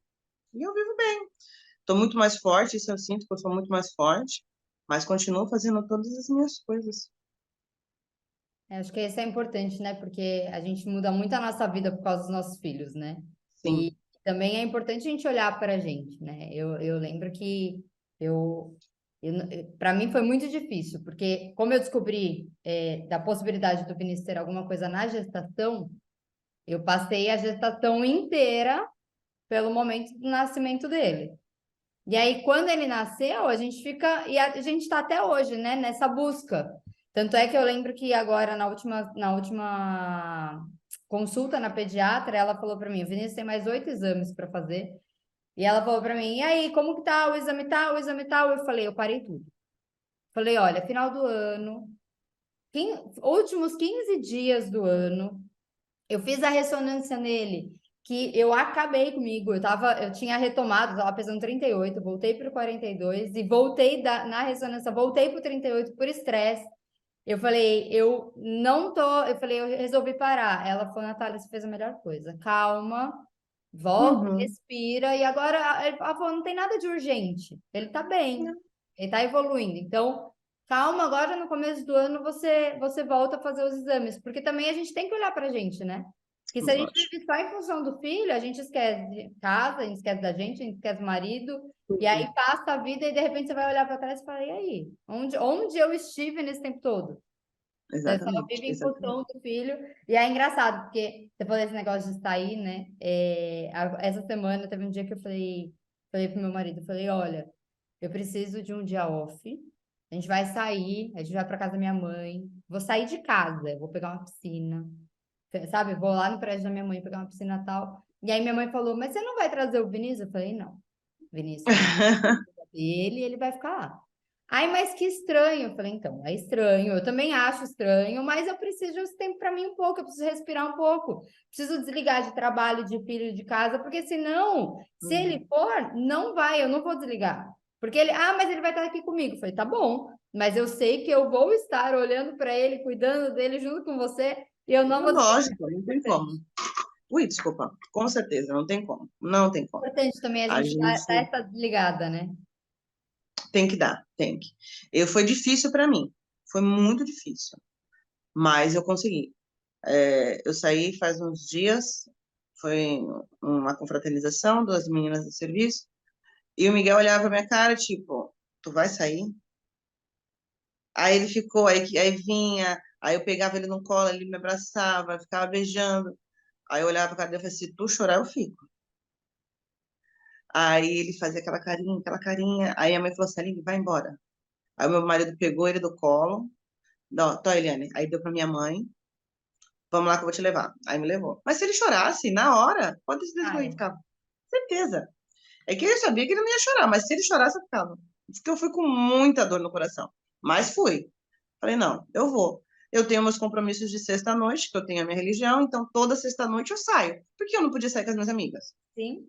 E eu vivo bem. Estou muito mais forte, isso eu sinto que eu sou muito mais forte, mas continuo fazendo todas as minhas coisas. Acho que isso é importante, né? Porque a gente muda muito a nossa vida por causa dos nossos filhos, né? E Sim. também é importante a gente olhar para a gente, né? Eu lembro que eu, para mim foi muito difícil, porque como eu descobri da possibilidade do Vinícius ter alguma coisa na gestação, eu passei a gestação inteira pelo momento do nascimento dele. E aí, quando ele nasceu, a gente fica, e a gente está até hoje, né, nessa busca. Tanto é que eu lembro que agora, na última consulta na pediatra, ela falou para mim: o Vinícius tem mais 8 exames para fazer. E ela falou para mim: e aí, como que tá o exame tal, o exame tal? Eu falei: eu parei tudo. Falei: olha, final do ano, últimos 15 dias do ano, eu fiz a ressonância nele, que eu acabei comigo. Eu tinha retomado, estava pesando 38, voltei para o 42 e voltei na ressonância, voltei para o 38 por estresse. Eu falei, eu não tô, eu falei, eu resolvi parar. Ela falou, Natália, você fez a melhor coisa. Calma, volta, Uhum. respira. E agora ela falou, não tem nada de urgente. Ele tá bem, ele tá evoluindo. Então, calma, agora no começo do ano você volta a fazer os exames, porque também a gente tem que olhar pra gente, né? Porque se a gente Lógico. vive só em função do filho, a gente esquece de casa, a gente esquece da gente, a gente esquece do marido, e aí passa a vida e de repente você vai olhar para trás e fala, e aí? Onde eu estive nesse tempo todo? Você só Exatamente, vive em função exatamente. do filho. E é engraçado, porque você falou esse negócio de sair, né? Essa semana teve um dia que eu falei pro meu marido, eu falei, olha, eu preciso de um dia off. A gente vai sair, a gente vai para casa da minha mãe. Vou sair de casa, eu vou pegar uma piscina. Sabe? Vou lá no prédio da minha mãe pegar uma piscina e tal. E aí minha mãe falou, mas você não vai trazer o Vinícius? Eu falei, não. Vinícius vai dele e ele vai ficar lá. Ai, mas que estranho. Eu falei, então, é estranho. Eu também acho estranho, mas eu preciso desse tempo para mim um pouco. Eu preciso respirar um pouco. Preciso desligar de trabalho, de filho, de casa, porque senão, se ele Uhum. for, não vai, eu não vou desligar. Porque mas ele vai estar aqui comigo. Eu falei, tá bom, mas eu sei que eu vou estar olhando para ele, cuidando dele junto com você, e eu não vou desligar. Lógico, não É tem como. Ui, desculpa, com certeza, não tem como. Não tem como. importante também a A gente dar gente essa desligada, né? tem que dar, tem que. Foi difícil para mim, foi muito difícil, mas eu consegui. Eu saí faz uns dias, foi uma confraternização, duas meninas do serviço, e o Miguel olhava pra minha cara, tipo, tu vai sair? Aí ele ficou, aí vinha, aí eu pegava ele no colo, ele me abraçava, ficava beijando. Aí eu olhava pra cara dele e falei, se tu chorar, eu fico. Aí ele fazia aquela carinha, aquela carinha. Aí a mãe falou assim, Aline, vai embora. Aí o meu marido pegou ele do colo, não, tô, Eliane. Aí deu pra minha mãe, vamos lá que eu vou te levar. Aí me levou. Mas se ele chorasse, na hora, pode ter certeza que Ah, eu ia é. ficar. Certeza. É que eu sabia que ele não ia chorar, mas se ele chorasse, eu ficava. Diz que eu fui com muita dor no coração. Mas fui. Falei, não, eu vou. Eu tenho meus compromissos de sexta-noite, que eu tenho a minha religião, então toda sexta-noite eu saio. Por que eu não podia sair com as minhas amigas? Sim.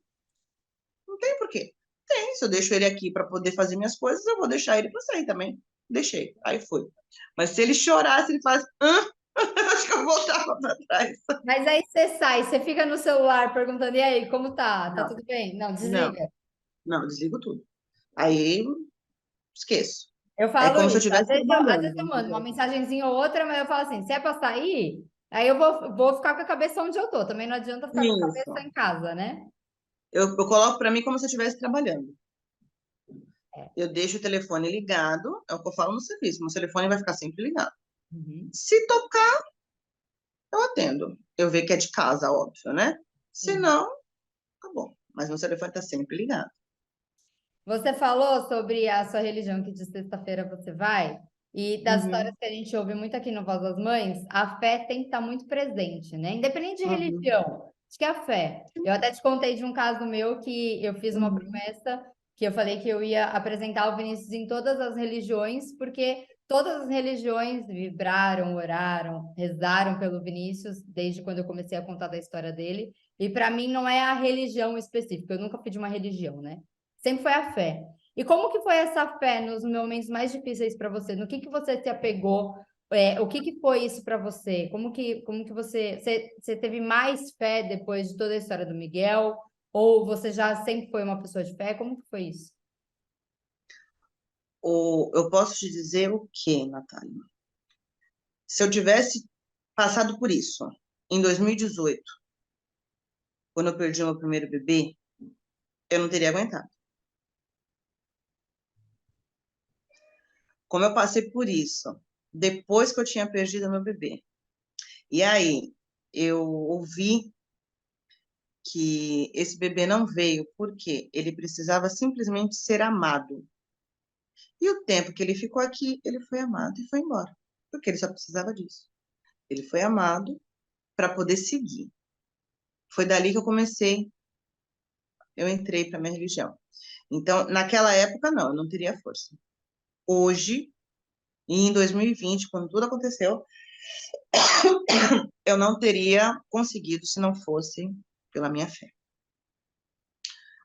Não tem por quê. Tem, se eu deixo ele aqui para poder fazer minhas coisas, eu vou deixar ele para sair também. Deixei, aí foi. Mas se ele chorar, se ele faz, acho que eu voltava para trás. Mas aí você sai, você fica no celular perguntando, e aí, como tá? Tá Não, tudo bem? Não, não, desliga. não, desligo tudo. Aí esqueço. Eu É falo como se eu isso. estivesse Às trabalhando, vezes eu mando uma entendeu? mensagenzinha ou outra, mas eu falo assim, se é pra sair, aí eu vou ficar com a cabeça onde eu tô. Também não adianta ficar com a cabeça Isso. em casa, né? Eu coloco para mim como se eu estivesse trabalhando. É. Eu deixo o telefone ligado, é o que eu falo no serviço, meu telefone vai ficar sempre ligado. Uhum, Se tocar, eu atendo. Eu vejo que é de casa, óbvio, né? Se sim. não, tá bom. Mas meu telefone tá sempre ligado. Você falou sobre a sua religião, que de sexta-feira você vai, e das histórias Uhum, que a gente ouve muito aqui no Voz das Mães, a fé tem que estar muito presente, né? Independente de uhum, religião, acho que é a fé. Eu até te contei de um caso meu que eu fiz uma uhum. promessa, que eu falei que eu ia apresentar o Vinícius em todas as religiões, porque todas as religiões vibraram, oraram, rezaram pelo Vinícius, desde quando eu comecei a contar da história dele. E para mim não é a religião específica, eu nunca pedi uma religião, né? Sempre foi a fé. E como que foi essa fé nos momentos mais difíceis para você? No que você se apegou? O que que foi isso para você? Como que você teve mais fé depois de toda a história do Miguel? Ou você já sempre foi uma pessoa de fé? Como que foi isso? Eu posso te dizer o quê, Natália? Se eu tivesse passado por isso em 2018, quando eu perdi meu primeiro bebê, eu não teria aguentado. Como eu passei por isso, depois que eu tinha perdido meu bebê, e aí eu ouvi que esse bebê não veio porque ele precisava simplesmente ser amado. E o tempo que ele ficou aqui, ele foi amado e foi embora, porque ele só precisava disso. Ele foi amado para poder seguir. Foi dali que eu entrei para minha religião. Então, naquela época, não, eu não teria força. Hoje, e em 2020, quando tudo aconteceu, eu não teria conseguido se não fosse pela minha fé.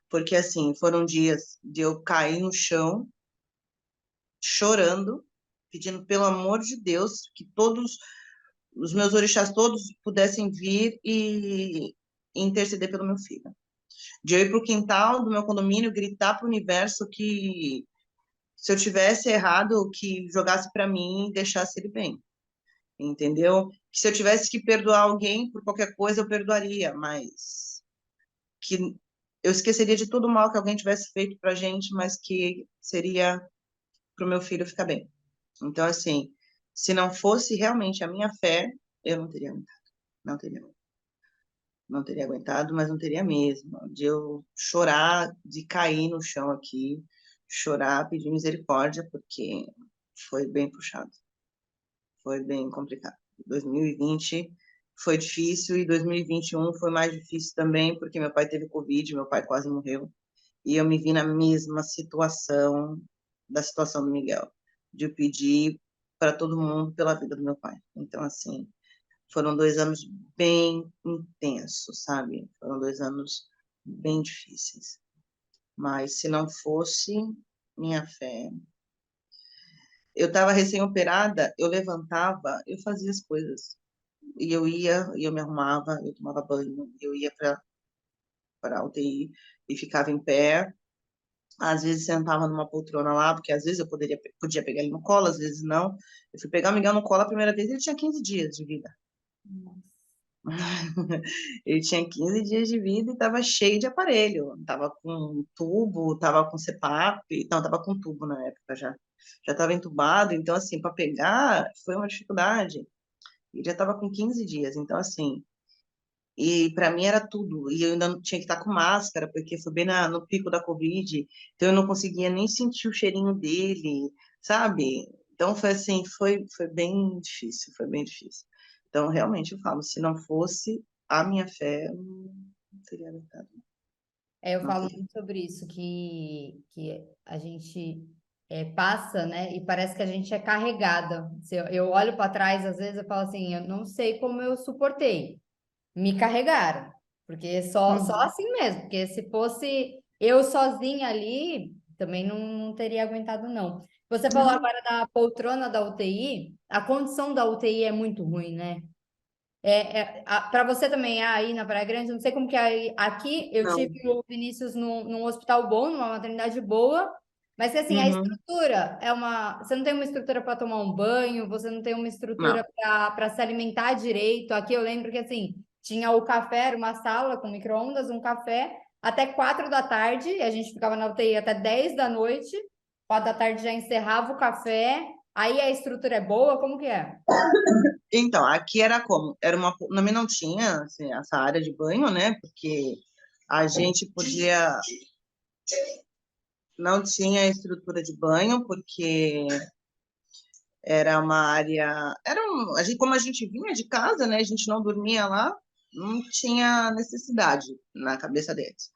Porque, assim, foram dias de eu cair no chão, chorando, pedindo pelo amor de Deus que todos os meus orixás todos pudessem vir e interceder pelo meu filho. De eu ir para o quintal do meu condomínio gritar para o universo que se eu tivesse errado, que jogasse para mim e deixasse ele bem, entendeu? Que se eu tivesse que perdoar alguém por qualquer coisa, eu perdoaria, mas que eu esqueceria de todo o mal que alguém tivesse feito pra gente, mas que seria pro meu filho ficar bem. Então, assim, se não fosse realmente a minha fé, eu não teria aguentado, não teria, não teria aguentado, mas não teria mesmo. De eu chorar, de cair no chão aqui, chorar, pedir misericórdia, porque foi bem puxado, foi bem complicado. 2020 foi difícil e 2021 foi mais difícil também, porque meu pai teve Covid, meu pai quase morreu. E eu me vi na mesma situação da situação do Miguel, de eu pedir para todo mundo pela vida do meu pai. Então, assim, foram 2 anos bem intensos, sabe? Foram 2 anos bem difíceis. Mas se não fosse minha fé, eu estava recém-operada, eu levantava, eu fazia as coisas. E eu ia, e eu me arrumava, eu tomava banho, eu ia para a UTI e ficava em pé. Às vezes sentava numa poltrona lá, porque às vezes eu podia pegar ele no colo, às vezes não. Eu fui pegar o Miguel no colo a primeira vez, ele tinha 15 dias de vida. Ele tinha 15 dias de vida e estava cheio de aparelho. Tava com tubo, tava com CPAP, não, tava com tubo na época já. Já estava entubado, então assim, para pegar foi uma dificuldade. Ele já estava com 15 dias, então assim, e para mim era tudo. E eu ainda não tinha que estar com máscara, porque foi bem no pico da Covid. Então eu não conseguia nem sentir o cheirinho dele, sabe? Então foi assim, foi bem difícil, foi bem difícil. Então realmente eu falo, se não fosse a minha fé, eu não teria aguentado, Eu não falo teria. muito sobre isso, que a gente. passa, né? E parece que a gente é carregada. Se eu olho para trás, às vezes eu falo assim, eu não sei como eu suportei. Me carregaram, porque só Uhum, assim mesmo, porque se fosse eu sozinha ali, também não teria aguentado, não. Você falou uhum, agora da poltrona da UTI, a condição da UTI é muito ruim, né? Para você também é aí na Praia Grande, não sei como que é aí. Aqui eu tive não, o Vinícius num hospital bom, numa maternidade boa, mas que assim, a uhum, estrutura é uma. Você não tem uma estrutura para tomar um banho, você não tem uma não. estrutura para se alimentar direito. Aqui eu lembro que assim, tinha o café, era uma sala com micro-ondas, um café, até 4 da tarde, e a gente ficava na UTI até 10 da noite, 4 da tarde já encerrava o café. Aí a estrutura é boa, como que é? Então, aqui era como? Era uma, também não tinha assim, essa área de banho, né? Porque a gente podia, não tinha estrutura de banho, porque era uma área, a gente, como a gente vinha de casa, né? A gente não dormia lá, não tinha necessidade na cabeça deles.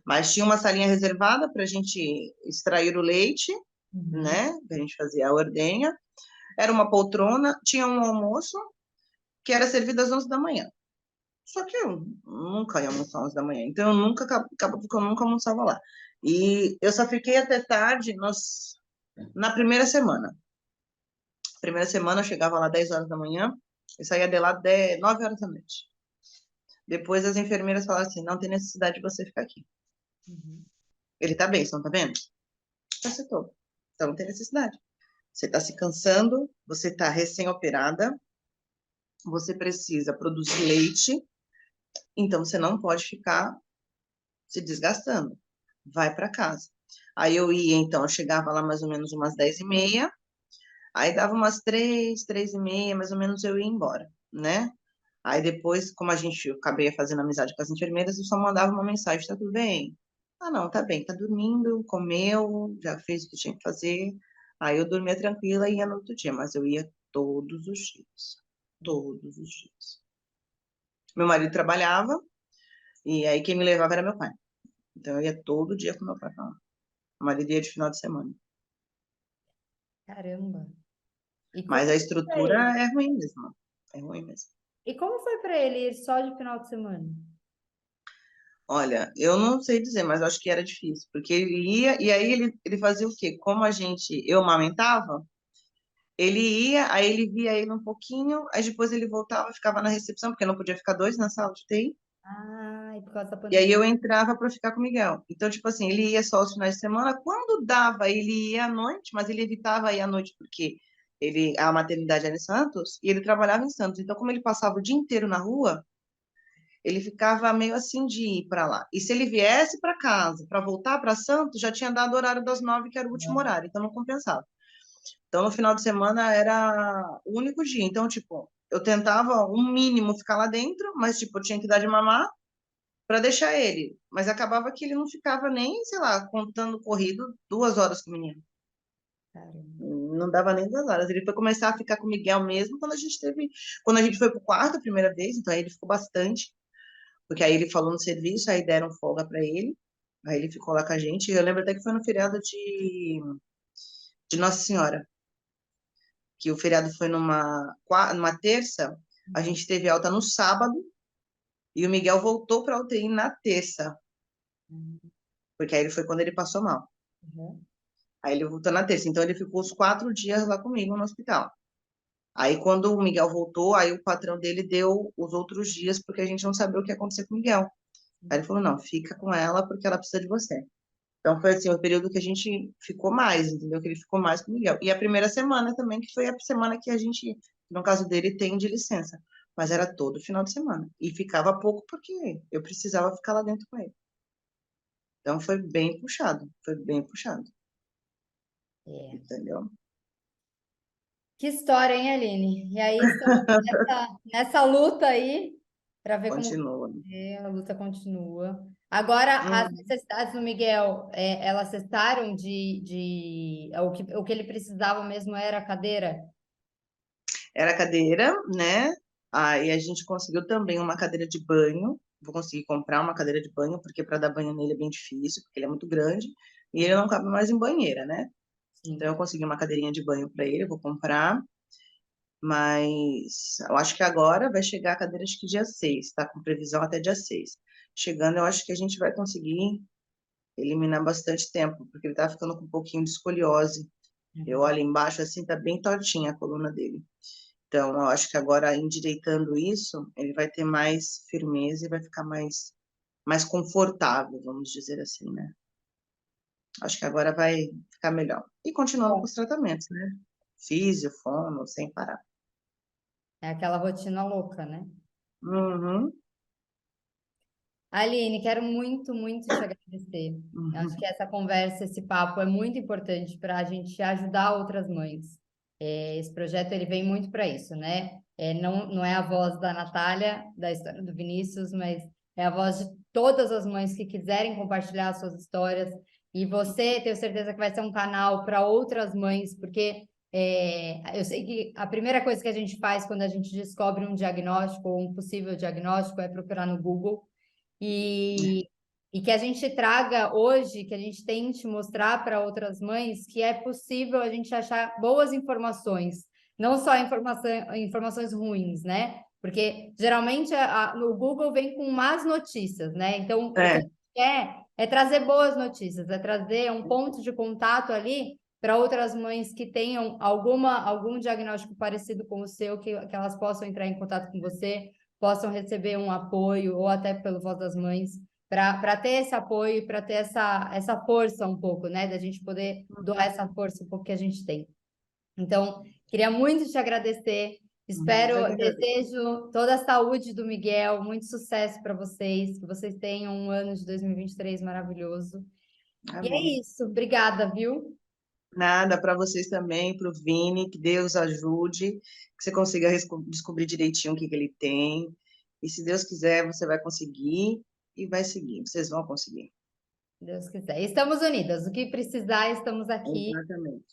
Mas tinha uma salinha reservada para a gente extrair o leite, Uhum. né? Que a gente fazia a ordenha. Era uma poltrona, tinha um almoço que era servido às 11 da manhã. Só que eu nunca ia almoçar às 11 da manhã, então eu nunca, acabou que eu nunca almoçava lá. E eu só fiquei até tarde na primeira semana. Primeira semana eu chegava lá 10 horas da manhã e saía de lá 9 horas da noite. Depois as enfermeiras falaram assim, não tem necessidade de você ficar aqui. Uhum. Ele tá bem, você não tá vendo? Acertou. Então não tem necessidade. Você está se cansando, você está recém-operada, você precisa produzir leite, então você não pode ficar se desgastando. Vai para casa. Aí eu ia, então, eu chegava lá mais ou menos umas 10h30, aí dava umas 3h30, mais ou menos eu ia embora, né? Aí depois, como eu acabei fazendo amizade com as enfermeiras, eu só mandava uma mensagem, tá tudo bem? Ah, não, tá bem, tá dormindo, comeu, já fez o que tinha que fazer. Aí eu dormia tranquila e ia no outro dia, mas eu ia todos os dias. Todos os dias. Meu marido trabalhava, e aí quem me levava era meu pai. Então eu ia todo dia com meu pai pra lá. Meu marido ia de final de semana. Caramba. E como Mas a foi pra estrutura ele? é ruim mesmo. É ruim mesmo. E como foi para ele ir só de final de semana? Olha, eu não sei dizer, mas eu acho que era difícil, porque ele ia, e aí ele fazia o quê? Como eu amamentava, ele ia, aí ele via ele um pouquinho, aí depois ele voltava, ficava na recepção, porque não podia ficar dois na sala de TI, Ah, e por causa da e aí pandemia. eu entrava para ficar com o Miguel. Então, tipo assim, ele ia só os finais de semana, quando dava, ele ia à noite, mas ele evitava ir à noite, porque a maternidade era em Santos, e ele trabalhava em Santos. Então, como ele passava o dia inteiro na rua, ele ficava meio assim de ir para lá. E se ele viesse para casa, para voltar para Santos, já tinha dado o horário das 9, que era o último horário, então não compensava. Então, no final de semana era o único dia. Então, tipo, eu tentava um mínimo ficar lá dentro, mas, tipo, eu tinha que dar de mamar para deixar ele. Mas acabava que ele não ficava nem, sei lá, contando corrido 2 horas com o menino. Caramba. Não dava nem 2 horas. Ele foi começar a ficar com o Miguel mesmo quando a gente foi pro quarto a primeira vez, então aí ele ficou bastante. Porque aí ele falou no serviço, aí deram folga para ele, aí ele ficou lá com a gente. Eu lembro até que foi no feriado de Nossa Senhora, que o feriado foi numa terça, a gente teve alta no sábado e o Miguel voltou para a UTI na terça, Uhum. porque aí foi quando ele passou mal. Uhum. Aí ele voltou na terça, então ele ficou os 4 dias lá comigo no hospital. Aí quando o Miguel voltou, aí o patrão dele deu os outros dias, porque a gente não sabia o que ia acontecer com o Miguel. Aí ele falou, não, fica com ela porque ela precisa de você. Então foi assim, o período que a gente ficou mais, entendeu? Que ele ficou mais com o Miguel. E a primeira semana também, que foi a semana que a gente, no caso dele, tem de licença. Mas era todo final de semana. E ficava pouco porque eu precisava ficar lá dentro com ele. Então foi bem puxado, É. entendeu? Que história, hein, Aline? E aí estamos nessa luta aí para ver como Continua. a luta continua. Agora, as Hum, necessidades do Miguel, elas cessaram o que ele precisava mesmo era a cadeira? Era cadeira, né? Aí a gente conseguiu também uma cadeira de banho. Vou conseguir comprar uma cadeira de banho, porque para dar banho nele é bem difícil, porque ele é muito grande e ele não cabe mais em banheira, né? Sim. Então, eu consegui uma cadeirinha de banho para ele, eu vou comprar, mas eu acho que agora vai chegar a cadeira, acho que dia 6, tá com previsão até dia 6. Chegando, eu acho que a gente vai conseguir eliminar bastante tempo, porque ele tá ficando com um pouquinho de escoliose. Eu olho embaixo, assim, tá bem tortinha a coluna dele. Então, eu acho que agora, endireitando isso, ele vai ter mais firmeza e vai ficar mais confortável, vamos dizer assim, né? Acho que agora vai ficar melhor. E continuando com Bom, os tratamentos, né? Físio, fono, sem parar. é aquela rotina louca, né? Uhum, Aline, quero muito, muito te agradecer. Eu acho uhum. que essa conversa, esse papo é muito importante para a gente ajudar outras mães. Esse projeto ele vem muito para isso, né? Não é a voz da Natália, da história do Vinícius, mas é a voz de todas as mães que quiserem compartilhar suas histórias. E você, tenho certeza que vai ser um canal para outras mães, porque eu sei que a primeira coisa que a gente faz quando a gente descobre um diagnóstico ou um possível diagnóstico é procurar no Google e, e que a gente traga hoje, que a gente tente mostrar para outras mães que é possível a gente achar boas informações, não só informações ruins, né? Porque geralmente no Google vem com más notícias, né? Então, o que a É, gente quer é trazer boas notícias, é trazer um ponto de contato ali para outras mães que tenham algum diagnóstico parecido com o seu, que elas possam entrar em contato com você, possam receber um apoio, ou até pelo Voz das Mães, para ter esse apoio, para ter essa força um pouco, né? Da gente poder doar essa força um pouco que a gente tem. Então, queria muito te agradecer. eu que Espero, agradeço. desejo toda a saúde do Miguel, muito sucesso para vocês, que vocês tenham um ano de 2023 maravilhoso. E Amém. é isso, obrigada, viu? Nada para vocês também, para o Vini, que Deus ajude, que você consiga descobrir direitinho o que que ele tem. E se Deus quiser, você vai conseguir e vai seguir. Vocês vão conseguir. Se Deus quiser. Estamos unidas. O que precisar, estamos aqui. Exatamente.